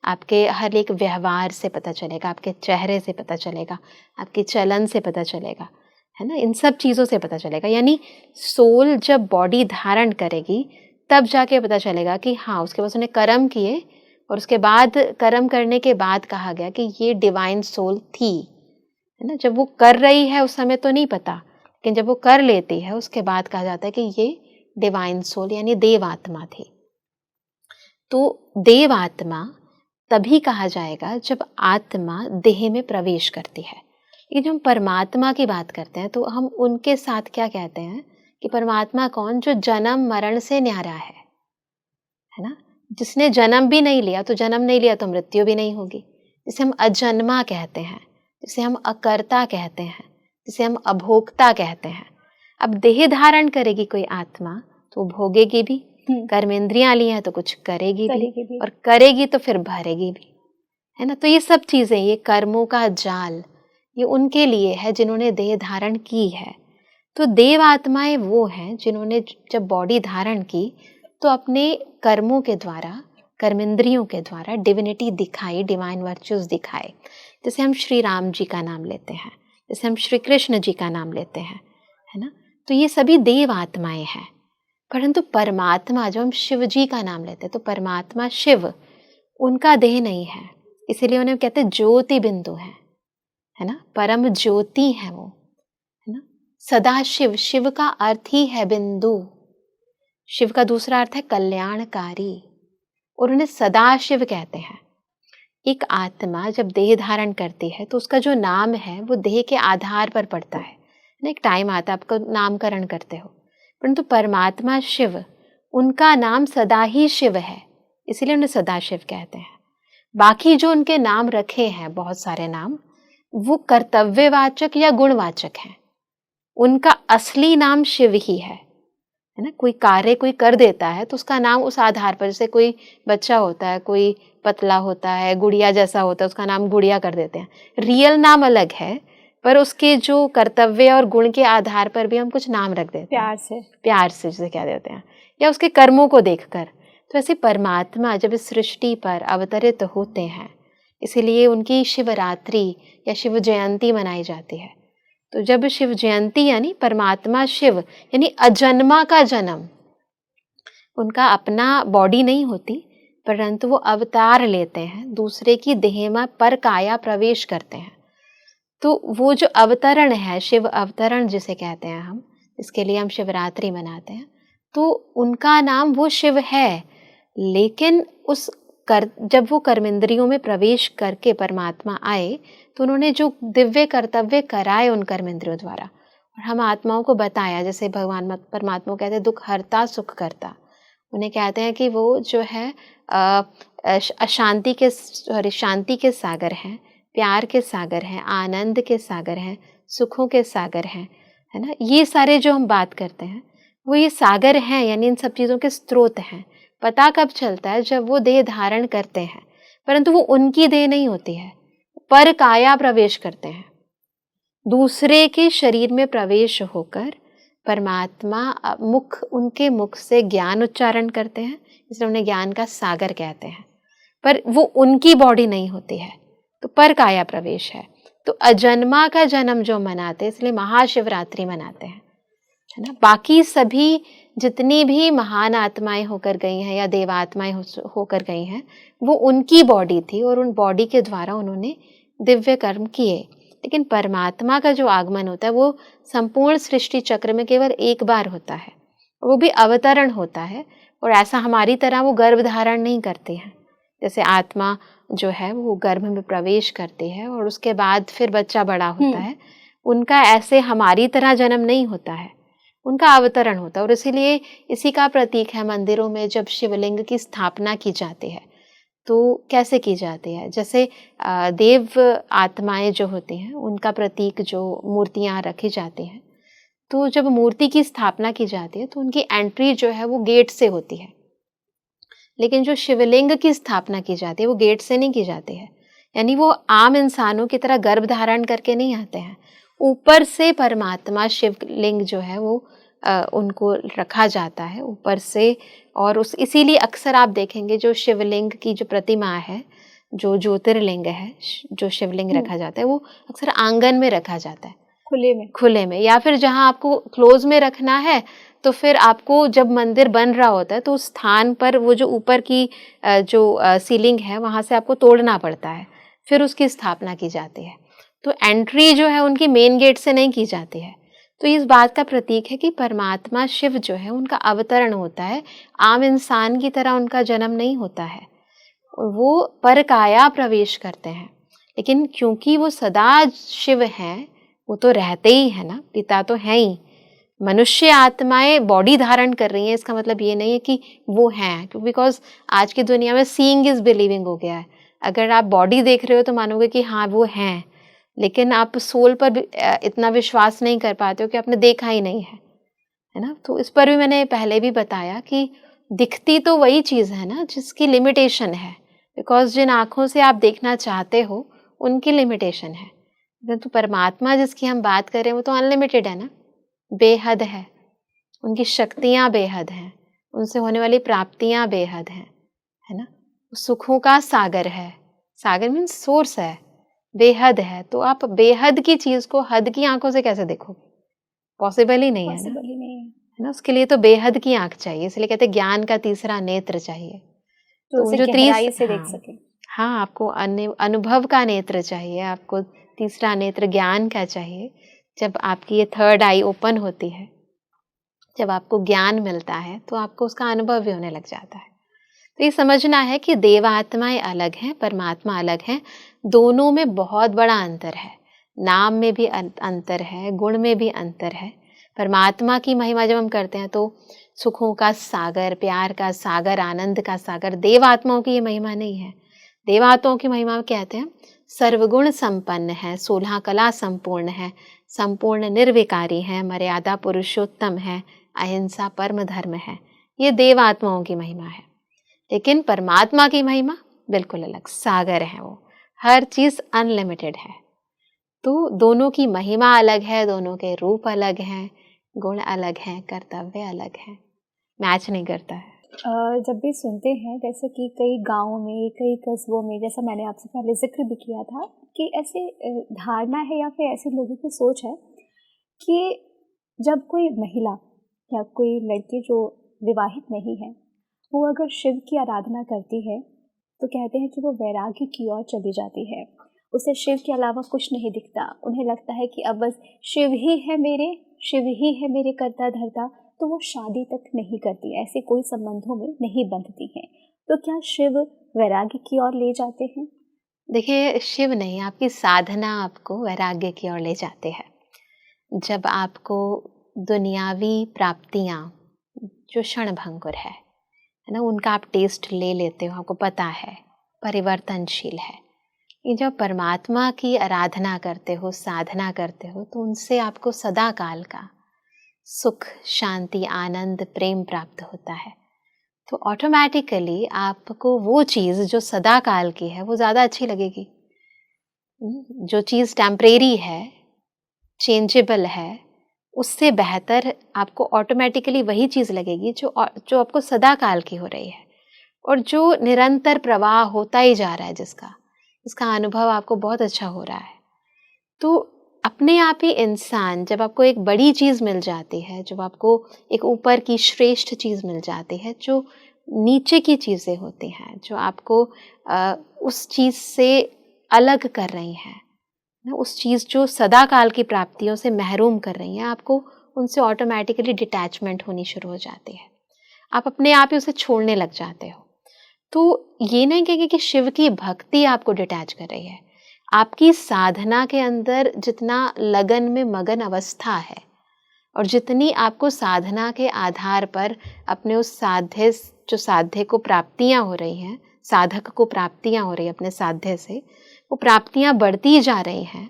आपके हर एक व्यवहार से पता चलेगा, आपके चेहरे से पता चलेगा, आपके चलन से पता चलेगा, है ना। इन सब चीज़ों से पता चलेगा। यानी सोल जब बॉडी धारण करेगी तब जाके पता चलेगा कि हाँ उसके पास उसने कर्म किए और उसके बाद कर्म करने के बाद कहा गया कि ये डिवाइन सोल थी, है ना। जब वो कर रही है उस समय तो नहीं पता, लेकिन जब वो कर लेती है उसके बाद कहा जाता है कि ये डिवाइन सोल यानी देव आत्मा थी। तो देव आत्मा तभी कहा जाएगा जब आत्मा देह में प्रवेश करती है। लेकिन जब हम परमात्मा की बात करते हैं तो हम उनके साथ क्या कहते हैं कि परमात्मा कौन, जो जन्म मरण से न्यारा है ना। जिसने जन्म भी नहीं लिया, तो जन्म नहीं लिया तो मृत्यु भी नहीं होगी, जिसे हम अजन्मा कहते हैं, जिसे हम अकर्ता कहते हैं, जिसे हम अभोक्ता कहते हैं। अब देह धारण करेगी कोई आत्मा तो भोगेगी भी, कर्मेंद्रियां ली हैं तो कुछ करेगी भी और करेगी तो फिर भरेगी भी, है ना। तो ये सब चीज़ें, ये कर्मों का जाल, ये उनके लिए है जिन्होंने देह धारण की है। तो देव आत्माएं वो हैं जिन्होंने जब बॉडी धारण की तो अपने कर्मों के द्वारा, कर्मेंद्रियों के द्वारा डिविनिटी दिखाई, डिवाइन वर्च्यूज़ दिखाए। जैसे हम श्री राम जी का नाम लेते हैं, जैसे हम श्री कृष्ण जी का नाम लेते हैं, है ना। तो ये सभी देव आत्माएं हैं। परंतु परमात्मा, जब हम शिव जी का नाम लेते हैं तो परमात्मा शिव, उनका देह नहीं है, इसीलिए उन्हें कहते हैं ज्योति बिंदु है ना। परम ज्योति है वो, है ना। सदा शिव, शिव का अर्थ ही है बिंदु, शिव का दूसरा अर्थ है कल्याणकारी, और उन्हें सदा शिव कहते हैं। एक आत्मा जब देह धारण करती है तो उसका जो नाम है वो देह के आधार पर पड़ता है ना। एक टाइम आता है आपका नामकरण करते हो, परंतु परमात्मा शिव, उनका नाम सदा ही शिव है, इसीलिए उन्हें सदा शिव कहते हैं। बाकी जो उनके नाम रखे हैं, बहुत सारे नाम, वो कर्तव्यवाचक या गुणवाचक हैं। उनका असली नाम शिव ही है ना। कोई कार्य कोई कर देता है तो उसका नाम उस आधार पर, जैसे कोई बच्चा होता है, कोई पतला होता है, गुड़िया जैसा होता है, उसका नाम गुड़िया कर देते हैं। रियल नाम अलग है, पर उसके जो कर्तव्य और गुण के आधार पर भी हम कुछ नाम रख देते हैं, प्यार से जिसे क्या देते हैं, या उसके कर्मों को देखकर। तो ऐसे परमात्मा जब इस सृष्टि पर अवतरित होते हैं, इसीलिए उनकी शिवरात्रि या शिव जयंती मनाई जाती है। तो जब शिव जयंती यानी परमात्मा शिव यानी अजन्मा का जन्म, उनका अपना बॉडी नहीं होती, परंतु वो अवतार लेते हैं, दूसरे की देह में पर काया प्रवेश करते हैं। तो वो जो अवतरण है, शिव अवतरण जिसे कहते हैं हम, इसके लिए हम शिवरात्रि मनाते हैं, तो उनका नाम वो शिव है। लेकिन जब वो कर्मेंद्रियों में प्रवेश करके परमात्मा आए तो उन्होंने जो दिव्य कर्तव्य कराए उन कर्मेंद्रियों द्वारा, और हम आत्माओं को बताया, जैसे भगवान परमात्मा कहते हैं दुख हरता सुख करता, उन्हें कहते हैं कि वो जो है शांति के सागर हैं, प्यार के सागर हैं, आनंद के सागर हैं, सुखों के सागर हैं, है ना। ये सारे जो हम बात करते हैं वो ये सागर हैं, यानी इन सब चीज़ों के स्रोत हैं। पता कब चलता है, जब वो देह धारण करते हैं, परंतु वो उनकी देह नहीं होती है, पर काया प्रवेश करते हैं, दूसरे के शरीर में प्रवेश होकर परमात्मा उनके मुख से ज्ञान उच्चारण करते हैं, इसलिए उन्हें ज्ञान का सागर कहते हैं। पर वो उनकी बॉडी नहीं होती है, तो पर काया प्रवेश है। तो अजन्मा का जन्म जो मनाते हैं इसलिए महाशिवरात्रि मनाते हैं, है ना। बाकी सभी जितनी भी महान आत्माएं होकर गई हैं या देवात्माएं होकर गई हैं, वो उनकी बॉडी थी और उन बॉडी के द्वारा उन्होंने दिव्य कर्म किए। लेकिन परमात्मा का जो आगमन होता है वो संपूर्ण सृष्टि चक्र में केवल एक बार होता है, वो भी अवतरण होता है। और ऐसा हमारी तरह वो गर्भ धारण नहीं करते हैं, जैसे आत्मा जो है वो गर्भ में प्रवेश करती है और उसके बाद फिर बच्चा बड़ा होता है। उनका ऐसे हमारी तरह जन्म नहीं होता है, उनका अवतरण होता है। और इसीलिए इसी का प्रतीक है मंदिरों में जब शिवलिंग की स्थापना की जाती है तो कैसे की जाती है, जैसे देव आत्माएं जो होती हैं उनका प्रतीक जो मूर्तियां रखी जाती हैं, तो जब मूर्ति की स्थापना की जाती है तो उनकी एंट्री जो है वो गेट से होती है। लेकिन जो शिवलिंग की स्थापना की जाती है वो गेट से नहीं की जाती है, यानी वो आम इंसानों की तरह गर्भ धारण करके नहीं आते हैं। ऊपर से परमात्मा शिवलिंग जो है वो उनको रखा जाता है ऊपर से। और उस इसीलिए अक्सर आप देखेंगे जो शिवलिंग की जो प्रतिमा है, जो ज्योतिर्लिंग है, जो शिवलिंग रखा जाता है वो अक्सर आंगन में रखा जाता है, खुले में, या फिर जहाँ आपको क्लोज में रखना है तो फिर आपको जब मंदिर बन रहा होता है तो उस स्थान पर वो जो ऊपर की जो सीलिंग है वहाँ से आपको तोड़ना पड़ता है, फिर उसकी स्थापना की जाती है। तो एंट्री जो है उनकी मेन गेट से नहीं की जाती है। तो इस बात का प्रतीक है कि परमात्मा शिव जो है उनका अवतरण होता है, आम इंसान की तरह उनका जन्म नहीं होता है, वो परकाया प्रवेश करते हैं। लेकिन क्योंकि वो सदा शिव हैं, वो तो रहते ही है ना, पिता तो हैं ही। मनुष्य आत्माएं बॉडी धारण कर रही हैं, इसका मतलब ये नहीं है कि वो हैं, बिकॉज आज की दुनिया में सीइंग इज बिलीविंग हो गया है। अगर आप बॉडी देख रहे हो तो मानोगे कि हाँ वो हैं, लेकिन आप सोल पर भी इतना विश्वास नहीं कर पाते हो कि आपने देखा ही नहीं है ना। तो इस पर भी मैंने पहले भी बताया कि दिखती तो वही चीज़ है ना जिसकी लिमिटेशन है, बिकॉज जिन आँखों से आप देखना चाहते हो उनकी लिमिटेशन है। तो परमात्मा जिसकी हम बात करें वो तो अनलिमिटेड है ना, बेहद है, उनकी शक्तियाँ बेहद हैं, उनसे होने वाली प्राप्तियाँ बेहद हैं, है ना। सुखों का सागर है, सागर मीन्स सोर्स है, बेहद है। तो आप बेहद की चीज़ को हद की आंखों से कैसे देखोगे, पॉसिबल ही नहीं है ना, है ना। उसके लिए तो बेहद की आंख चाहिए, इसलिए कहते हैं ज्ञान का तीसरा नेत्र चाहिए, तो जो गहराई से देख सके। हाँ, आपको अनुभव का नेत्र चाहिए, आपको तीसरा नेत्र ज्ञान का चाहिए। जब आपकी ये थर्ड आई ओपन होती है, जब आपको ज्ञान मिलता है तो आपको उसका अनुभव भी होने लग जाता है। तो ये समझना है कि देवात्माएं अलग हैं, परमात्मा अलग हैं, दोनों में बहुत बड़ा अंतर है। नाम में भी अंतर है, गुण में भी अंतर है। परमात्मा की महिमा जब हम करते हैं तो सुखों का सागर, प्यार का सागर, आनंद का सागर। देवात्माओं की ये महिमा नहीं है। देवात्माओं की महिमा कहते हैं सर्वगुण संपन्न है, 16 कला संपूर्ण है, संपूर्ण निर्विकारी है, मर्यादा पुरुषोत्तम है, अहिंसा परम धर्म है। ये देवात्माओं की महिमा है। लेकिन परमात्मा की महिमा बिल्कुल अलग, सागर है वो, हर चीज़ अनलिमिटेड है। तो दोनों की महिमा अलग है, दोनों के रूप अलग हैं, गुण अलग हैं, कर्तव्य अलग हैं, मैच नहीं करता है। जब भी सुनते हैं जैसे कि कई गाँवों में, कई कस्बों में, जैसा मैंने आपसे पहले जिक्र भी किया था कि ऐसे धारणा है या फिर ऐसे लोगों की सोच है कि जब कोई महिला या कोई लड़की जो विवाहित नहीं है वो अगर शिव की आराधना करती है तो कहते हैं कि वो वैराग्य की ओर चली जाती है, उसे शिव के अलावा कुछ नहीं दिखता। उन्हें लगता है कि अब बस शिव ही है मेरे करता धरता, तो वो शादी तक नहीं करती, ऐसे कोई संबंधों में नहीं बंधती हैं। तो क्या शिव वैराग्य की ओर ले जाते हैं? देखिए, शिव नहीं, आपकी साधना आपको वैराग्य की ओर ले जाते हैं। जब आपको दुनियावी प्राप्तियाँ जो क्षणभंगुर है ना, उनका आप टेस्ट ले लेते हो, आपको पता है परिवर्तनशील है। ये जब परमात्मा की आराधना करते हो, साधना करते हो, तो उनसे आपको सदा काल का सुख, शांति, आनंद, प्रेम प्राप्त होता है। तो ऑटोमेटिकली आपको वो चीज़ जो सदा काल की है वो ज़्यादा अच्छी लगेगी। जो चीज़ टेम्परेरी है, चेंजेबल है, उससे बेहतर आपको ऑटोमेटिकली वही चीज़ लगेगी जो आपको सदा काल की हो रही है और जो निरंतर प्रवाह होता ही जा रहा है, जिसका अनुभव आपको बहुत अच्छा हो रहा है। तो अपने आप ही इंसान, जब आपको एक बड़ी चीज़ मिल जाती है, जब आपको एक ऊपर की श्रेष्ठ चीज़ मिल जाती है, जो नीचे की चीज़ें होती हैं, जो आपको उस चीज़ से अलग कर रही हैं ना, उस चीज़ जो सदा काल की प्राप्तियों से महरूम कर रही हैं, आपको उनसे ऑटोमेटिकली डिटैचमेंट होनी शुरू हो जाती है। आप अपने आप ही उसे छोड़ने लग जाते हो। तो ये नहीं कहेंगे कि शिव की भक्ति आपको डिटैच कर रही है। आपकी साधना के अंदर जितना लगन में मगन अवस्था है और जितनी आपको साधना के आधार पर अपने उस साध्य को प्राप्तियां हो रही हैं, साधक को प्राप्तियां हो रही हैं अपने साध्य से, वो प्राप्तियां बढ़ती जा रही हैं,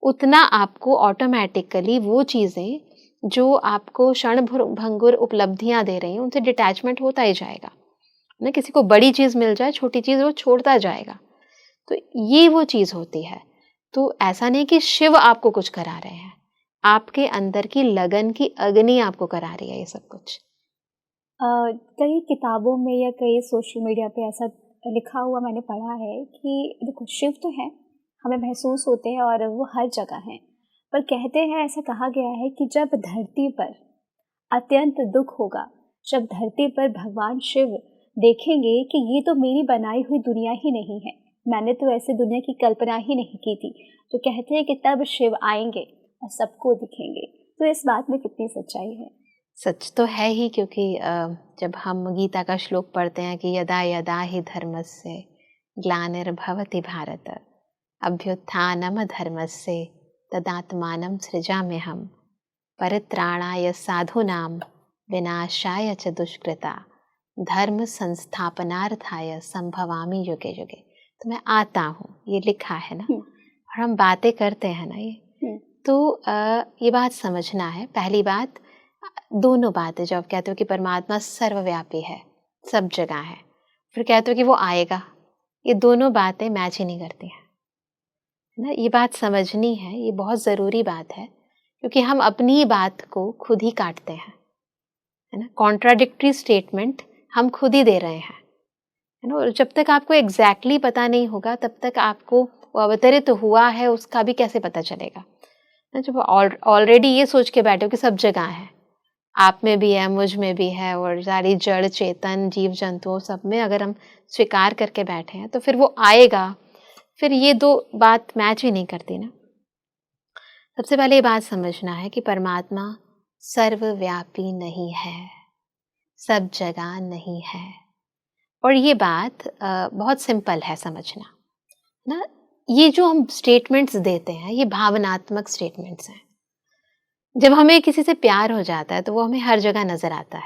उतना आपको ऑटोमेटिकली वो चीज़ें जो आपको क्षण भंगुर उपलब्धियां दे रही हैं उनसे डिटैचमेंट होता ही जाएगा ना। किसी को बड़ी चीज़ मिल जाए, छोटी चीज़ वो छोड़ता जाएगा। तो ये वो चीज़ होती है। तो ऐसा नहीं कि शिव आपको कुछ करा रहे हैं, आपके अंदर की लगन की अग्नि आपको करा रही है ये सब कुछ। कई किताबों में या कई सोशल मीडिया पे ऐसा लिखा हुआ मैंने पढ़ा है कि देखो शिव तो है, हमें महसूस होते हैं और वो हर जगह हैं, पर कहते हैं, ऐसा कहा गया है कि जब धरती पर अत्यंत दुख होगा, जब धरती पर भगवान शिव देखेंगे कि ये तो मेरी बनाई हुई दुनिया ही नहीं है, मैंने तो ऐसे दुनिया की कल्पना ही नहीं की थी, तो कहते हैं कि तब शिव आएंगे और सबको दिखेंगे। तो इस बात में कितनी सच्चाई है? सच तो है ही, क्योंकि जब हम गीता का श्लोक पढ़ते हैं कि यदा यदा हि धर्मस्य ग्लानिर्भवति भारत अभ्युत्थानम धर्मस्य तदात्मानं सृजाम्यहम् परित्राणाय साधूनां विनाशाय च दुष्कृता धर्म संस्थापनार्थाय संभवामि युगे युगे। तो मैं आता हूँ, ये लिखा है ना, और हम बातें करते हैं ना ये। तो ये बात समझना है। पहली बात, दोनों बातें जो आप कहते हो कि परमात्मा सर्वव्यापी है, सब जगह है, फिर कहते हो कि वो आएगा, ये दोनों बातें मैच ही नहीं करती हैं ना। ये बात समझनी है, ये बहुत ज़रूरी बात है, क्योंकि हम अपनी बात को खुद ही काटते हैं, है ना। कॉन्ट्राडिक्टरी स्टेटमेंट हम खुद ही दे रहे हैं, है ना। और जब तक आपको एग्जैक्टली पता नहीं होगा, तब तक आपको वो अवतरित हुआ है उसका भी कैसे पता चलेगा। जब ऑलरेडी ये सोच के बैठे हो कि सब जगह है, आप में भी है, मुझ में भी है, और सारी जड़ चेतन जीव जंतुओं सब में अगर हम स्वीकार करके बैठे हैं, तो फिर वो आएगा, फिर ये दो बात मैच ही नहीं करती ना। सबसे पहले ये बात समझना है कि परमात्मा सर्वव्यापी नहीं है, सब जगह नहीं है। और ये बात बहुत सिंपल है समझना ना। ये जो हम स्टेटमेंट्स देते हैं, ये भावनात्मक स्टेटमेंट्स हैं। जब हमें किसी से प्यार हो जाता है तो वो हमें हर जगह नज़र आता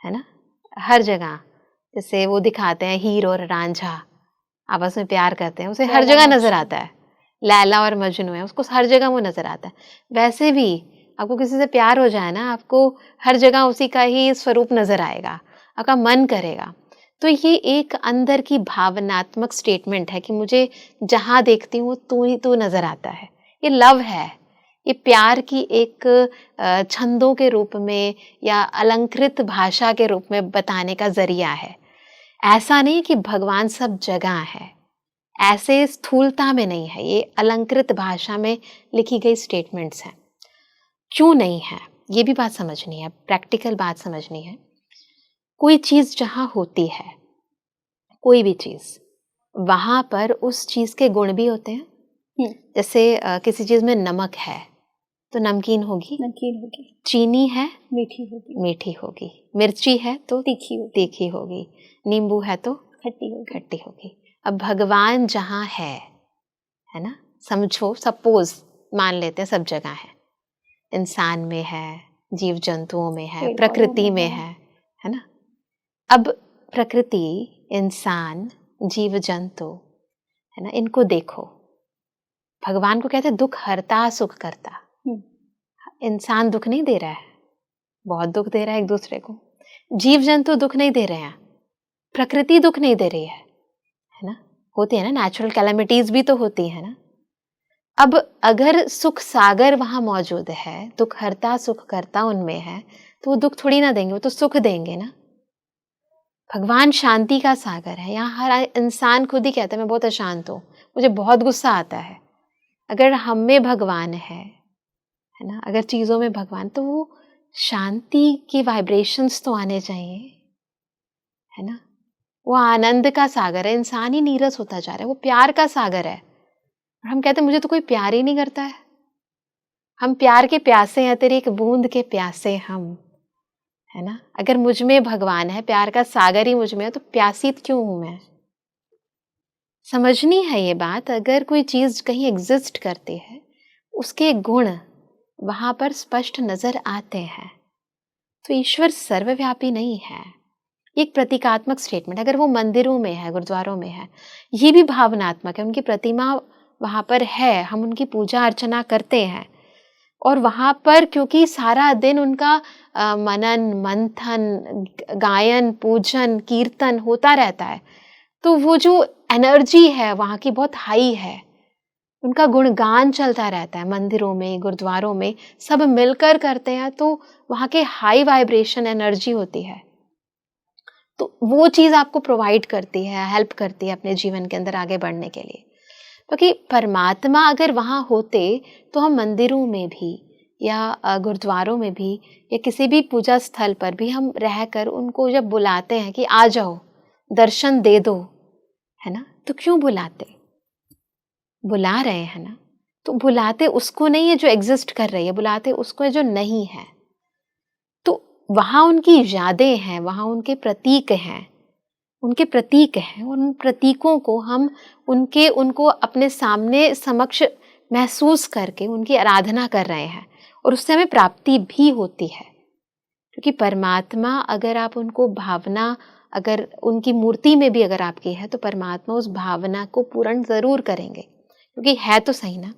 है ना, हर जगह। जैसे वो दिखाते हैं हीर और रांझा आपस में प्यार करते हैं, उसे हर जगह नज़र आता है। लैला और मजनू है, उसको हर जगह वो नज़र आता है। वैसे भी आपको किसी से प्यार हो जाए ना, आपको हर जगह उसी का ही स्वरूप नज़र आएगा, आपका मन करेगा। तो ये एक अंदर की भावनात्मक स्टेटमेंट है कि मुझे जहाँ देखती हूँ तू ही तू नज़र आता है। ये लव है, ये प्यार की एक छंदों के रूप में या अलंकृत भाषा के रूप में बताने का जरिया है। ऐसा नहीं कि भगवान सब जगह है, ऐसे स्थूलता में नहीं है, ये अलंकृत भाषा में लिखी गई स्टेटमेंट्स हैं। क्यों नहीं है ये भी बात समझनी है, प्रैक्टिकल बात समझनी है। कोई चीज़ जहाँ होती है, कोई भी चीज़, वहाँ पर उस चीज़ के गुण भी होते हैं। जैसे किसी चीज़ में नमक है तो नमकीन होगी, चीनी है मीठी होगी, मिर्ची है तो तीखी होगी, नींबू है तो खट्टी होगी। अब भगवान जहाँ है ना, समझो, सपोज मान लेते हैं सब जगह है, इंसान में है, जीव जंतुओं में है, प्रकृति में है ना। अब प्रकृति, इंसान, जीव जंतु, है ना, इनको देखो। भगवान को कहते हैं दुख हरता सुख करता। इंसान दुख नहीं दे रहा है, बहुत दुख दे रहा है एक दूसरे को। जीव जंतु दुख नहीं दे रहे हैं, प्रकृति दुख नहीं दे रही है ना। होती है ना, नेचुरल कैलेमिटीज भी तो होती है ना। अब अगर सुख सागर वहां मौजूद है, दुख हरता सुख करता उनमें है, तो वो दुख थोड़ी ना देंगे, वो तो सुख देंगे ना। भगवान शांति का सागर है। यहाँ हर इंसान खुद ही कहता है मैं बहुत अशांत हूँ, मुझे बहुत गुस्सा आता है। अगर हम में भगवान है ना, अगर चीज़ों में भगवान, तो वो शांति की वाइब्रेशंस तो आने चाहिए, है ना। वो आनंद का सागर है, इंसान ही नीरस होता जा रहा है, वो प्यार का सागर है। और हम कहते हैं मुझे तो कोई प्यार ही नहीं करता है। हम प्यार के प्यासे हैं, तेरी एक बूंद के प्यासे हम, है ना। अगर मुझ में भगवान है, प्यार का सागर ही मुझ में है, तो प्यासी क्यों हूं मैं। समझनी है ये बात। अगर कोई चीज कहीं एग्जिस्ट करती है, उसके गुण वहां पर स्पष्ट नजर आते हैं, तो ईश्वर सर्वव्यापी नहीं है। एक प्रतीकात्मक स्टेटमेंट, अगर वो मंदिरों में है, गुरुद्वारों में है, ये भी भावनात्मक है। उनकी प्रतिमा वहां पर है, हम उनकी पूजा अर्चना करते हैं, और वहां पर क्योंकि सारा दिन उनका मनन मंथन, गायन, पूजन, कीर्तन होता रहता है, तो वो जो एनर्जी है वहाँ की बहुत हाई है। उनका गुणगान चलता रहता है मंदिरों में, गुरुद्वारों में, सब मिलकर करते हैं, तो वहाँ के हाई वाइब्रेशन एनर्जी होती है। तो वो चीज़ आपको प्रोवाइड करती है, हेल्प करती है अपने जीवन के अंदर आगे बढ़ने के लिए। क्योंकि परमात्मा अगर वहाँ होते, तो हम मंदिरों में भी या गुरुद्वारों में भी या किसी भी पूजा स्थल पर भी हम रहकर उनको जब बुलाते हैं कि आ जाओ, दर्शन दे दो, है ना, तो क्यों बुलाते? बुला रहे हैं ना, तो बुलाते उसको नहीं है जो एग्जिस्ट कर रही है, बुलाते उसको है जो नहीं है। तो वहाँ उनकी यादें हैं, वहाँ उनके प्रतीक हैं, उनके प्रतीक हैं। उन प्रतीकों को हम उनको अपने सामने समक्ष महसूस करके उनकी आराधना कर रहे हैं, और उससे हमें प्राप्ति भी होती है। क्योंकि परमात्मा, अगर आप उनको भावना, अगर उनकी मूर्ति में भी अगर आपकी है, तो परमात्मा उस भावना को पूर्ण जरूर करेंगे। क्योंकि है तो सही ना,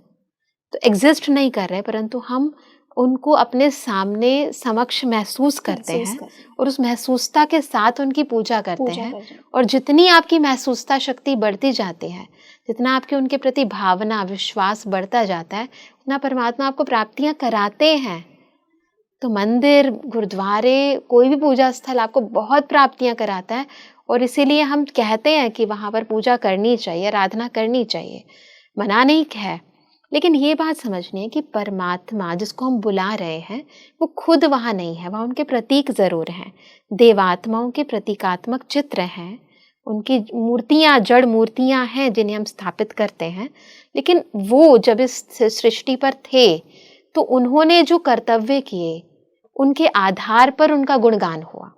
तो एग्जिस्ट नहीं कर रहे, परंतु हम उनको अपने सामने समक्ष महसूस करते हैं, और उस महसूसता के साथ उनकी पूजा करते हैं। और जितनी आपकी महसूसता शक्ति बढ़ती जाती है, जितना आपके उनके प्रति भावना, विश्वास बढ़ता जाता है, उतना परमात्मा आपको प्राप्तियां कराते हैं। तो मंदिर, गुरुद्वारे, कोई भी पूजा स्थल आपको बहुत प्राप्तियां कराता है, और इसीलिए हम कहते हैं कि वहां पर पूजा करनी चाहिए, आराधना करनी चाहिए। मना नहीं है, लेकिन ये बात समझनी है कि परमात्मा जिसको हम बुला रहे हैं, वो खुद वहाँ नहीं है, वहाँ उनके प्रतीक जरूर हैं। देवात्माओं के प्रतीकात्मक चित्र हैं, उनकी मूर्तियाँ, जड़ मूर्तियाँ हैं जिन्हें हम स्थापित करते हैं। लेकिन वो जब इस सृष्टि पर थे, तो उन्होंने जो कर्तव्य किए, उनके आधार पर उनका गुणगान हुआ।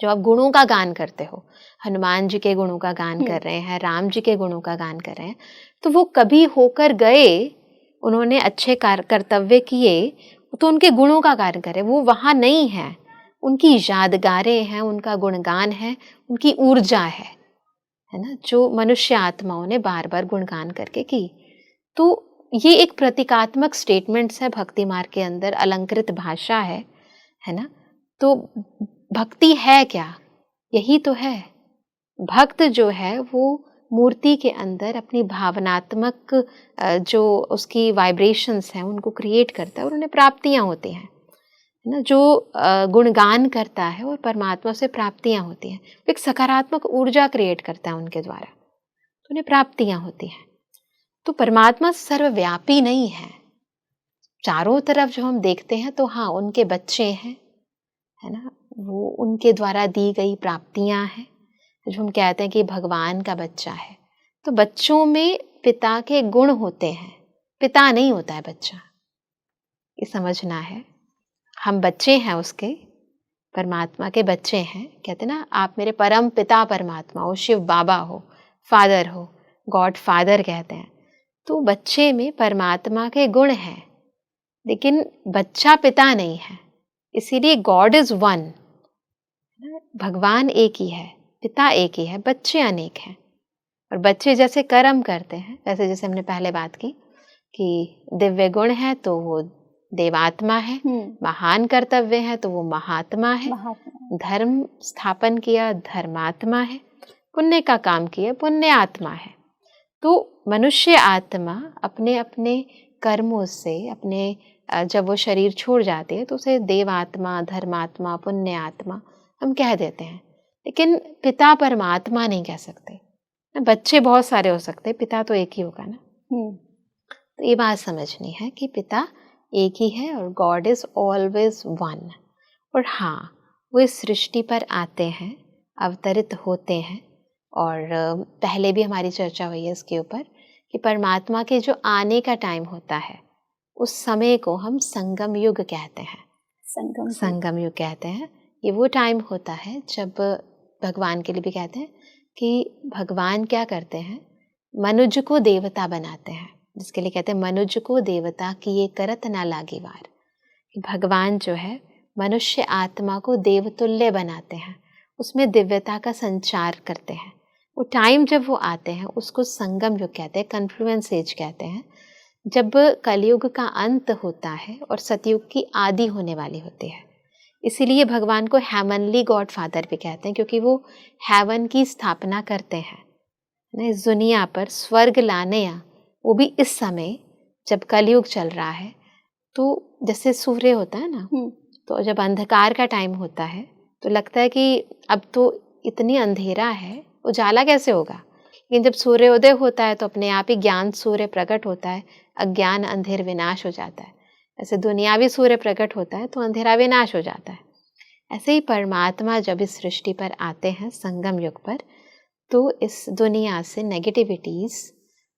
जो आप गुणों का गान करते हो, हनुमान जी के गुणों का गान कर रहे हैं, राम जी के गुणों का गान कर रहे हैं, तो वो कभी होकर गए, उन्होंने अच्छे कर्तव्य किए, तो उनके गुणों का गान करे। वो वहाँ नहीं है, उनकी यादगारें हैं, उनका गुणगान है, उनकी ऊर्जा है ना, जो मनुष्य आत्माओं ने बार बार गुणगान करके की। तो ये एक प्रतीकात्मक स्टेटमेंट्स है भक्ति मार्ग के अंदर, अलंकृत भाषा है ना। तो भक्ति है क्या? यही तो है। भक्त जो है वो मूर्ति के अंदर अपनी भावनात्मक जो उसकी वाइब्रेशंस हैं उनको क्रिएट करता है, और उन्हें प्राप्तियां होती हैं, है ना। जो गुणगान करता है और परमात्मा से प्राप्तियां होती हैं, एक सकारात्मक ऊर्जा क्रिएट करता है उनके द्वारा, तो उन्हें प्राप्तियां होती हैं। तो परमात्मा सर्वव्यापी नहीं है। चारों तरफ जो हम देखते हैं, तो हाँ, उनके बच्चे हैं, है ना, वो उनके द्वारा दी गई प्राप्तियां हैं। जो हम कहते हैं कि भगवान का बच्चा है, तो बच्चों में पिता के गुण होते हैं, पिता नहीं होता है बच्चा, ये समझना है। हम बच्चे हैं उसके, परमात्मा के बच्चे हैं। कहते ना, आप मेरे परम पिता परमात्मा हो, शिव बाबा हो, फादर हो, गॉड फादर कहते हैं। तो बच्चे में परमात्मा के गुण हैं, लेकिन बच्चा पिता नहीं है। इसीलिए गॉड इज वन, भगवान एक ही है, पिता एक ही है, बच्चे अनेक हैं। और बच्चे जैसे कर्म करते हैं, वैसे जैसे हमने पहले बात की कि दिव्य गुण है तो वो देवात्मा है, महान कर्तव्य है तो वो महात्मा है, धर्म स्थापन किया धर्मात्मा है, पुण्य का काम किया पुण्य आत्मा है। तो मनुष्य आत्मा अपने अपने कर्मों से, अपने जब वो शरीर छोड़ जाती है, तो उसे देवात्मा, धर्मात्मा, पुण्य आत्मा हम कह देते हैं। लेकिन पिता परमात्मा नहीं कह सकते। बच्चे बहुत सारे हो सकते, पिता तो एक ही होगा ना। तो ये बात समझनी है कि पिता एक ही है और गॉड इज़ ऑलवेज वन। और हाँ, वो इस सृष्टि पर आते हैं, अवतरित होते हैं। और पहले भी हमारी चर्चा हुई है इसके ऊपर कि परमात्मा के जो आने का टाइम होता है उस समय को हम संगम युग कहते हैं। संगम युग कहते हैं। ये वो टाइम होता है जब भगवान के लिए भी कहते हैं कि भगवान क्या करते हैं, मनुज को देवता बनाते हैं, जिसके लिए कहते हैं मनुज को देवता किए करत ना लागी वार। भगवान जो है मनुष्य आत्मा को देवतुल्य बनाते हैं, उसमें दिव्यता का संचार करते हैं। वो टाइम जब वो आते हैं उसको संगम युग कहते हैं, कन्फ्लुएंस एज कहते हैं, जब कलयुग का अंत होता है और सतयुग की आदि होने वाली होती है। इसीलिए भगवान को हेवनली गॉड फादर भी कहते हैं, क्योंकि वो हेवन की स्थापना करते हैं इस दुनिया पर, स्वर्ग लाने या वो भी इस समय जब कलयुग चल रहा है। तो जैसे सूर्य होता है ना, तो जब अंधकार का टाइम होता है तो लगता है कि अब तो इतनी अंधेरा है, उजाला कैसे होगा। लेकिन जब सूर्योदय होता है तो अपने आप ही ज्ञान सूर्य प्रकट होता है, अज्ञान अंधेर विनाश हो जाता है। ऐसे दुनियावी सूर्य प्रकट होता है तो अंधेरा विनाश हो जाता है। ऐसे ही परमात्मा जब इस सृष्टि पर आते हैं संगम युग पर, तो इस दुनिया से नेगेटिविटीज़,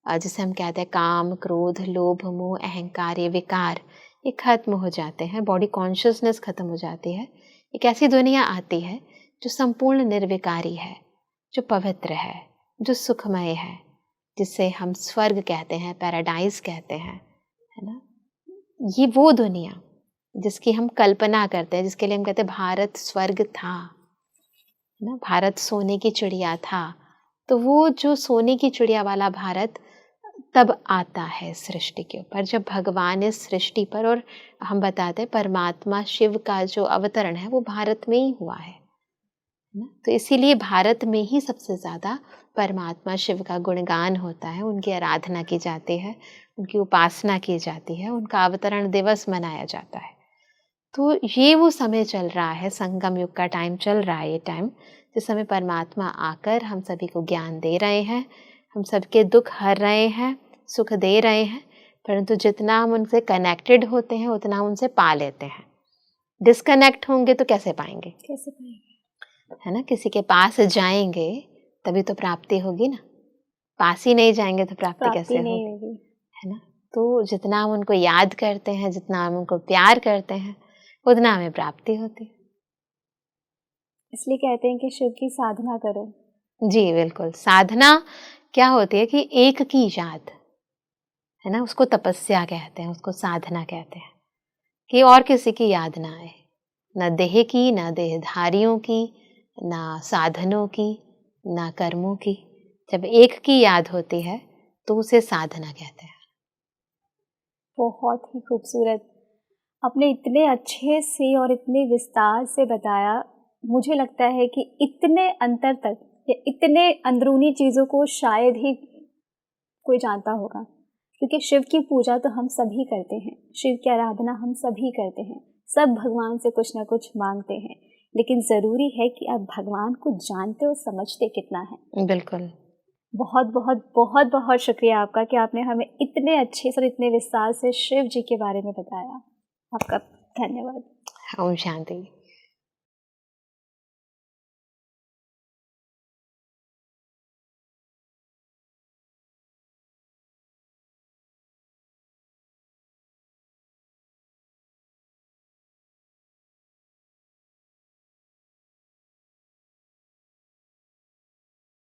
जिसे हम कहते हैं काम, क्रोध, लोभ, मोह, अहंकार, ये विकार, ये खत्म हो जाते हैं। बॉडी कॉन्शियसनेस खत्म हो जाती है। एक ऐसी दुनिया आती है जो संपूर्ण निर्विकारी है, जो पवित्र है, जो सुखमय है, जिसे हम स्वर्ग कहते हैं, पैराडाइज कहते हैं, है ना। ये वो दुनिया जिसकी हम कल्पना करते हैं, जिसके लिए हम कहते हैं भारत स्वर्ग था, है ना, भारत सोने की चिड़िया था। तो वो जो सोने की चिड़िया वाला भारत तब आता है सृष्टि के ऊपर, जब भगवान इस सृष्टि पर, और हम बताते हैं परमात्मा शिव का जो अवतरण है वो भारत में ही हुआ है ना। तो इसीलिए भारत में ही सबसे ज़्यादा परमात्मा शिव का गुणगान होता है, उनकी आराधना की जाती है, उनकी उपासना की जाती है, उनका अवतरण दिवस मनाया जाता है। तो ये वो समय चल रहा है, संगम युग का टाइम चल रहा है, ये टाइम जिस समय परमात्मा आकर हम सभी को ज्ञान दे रहे हैं, हम सबके दुख हर रहे हैं, सुख दे रहे हैं। परंतु जितना हम उनसे कनेक्टेड होते हैं उतना हम उनसे पा लेते हैं। डिस्कनेक्ट होंगे तो कैसे पाएंगे, है ना। किसी के पास जाएंगे तभी तो प्राप्ति होगी ना, पास ही नहीं जाएंगे तो प्राप्ति कैसे होगी, है ना। तो जितना हम उनको याद करते हैं, जितना हम उनको प्यार करते हैं, उतना हमें प्राप्ति होती है। इसलिए कहते हैं कि शिव की साधना करो। जी बिल्कुल। साधना क्या होती है कि एक की याद, है ना, उसको तपस्या कहते हैं, उसको साधना कहते हैं, कि और किसी की याद ना आए, ना देह की, ना देहधारियों की, ना साधनों की, ना कर्मों की। जब एक की याद होती है तो उसे साधना कहते हैं। बहुत ही खूबसूरत, आपने इतने अच्छे से और इतने विस्तार से बताया। मुझे लगता है कि इतने अंतर तक या इतने अंदरूनी चीज़ों को शायद ही कोई जानता होगा, क्योंकि शिव की पूजा तो हम सभी करते हैं, शिव की आराधना हम सभी करते हैं, सब भगवान से कुछ ना कुछ मांगते हैं, लेकिन ज़रूरी है कि आप भगवान को जानते और समझते कितना है। बिल्कुल। बहुत बहुत बहुत बहुत शुक्रिया आपका कि आपने हमें इतने अच्छे से और इतने विस्तार से शिव जी के बारे में बताया। आपका धन्यवाद। ओम शांति।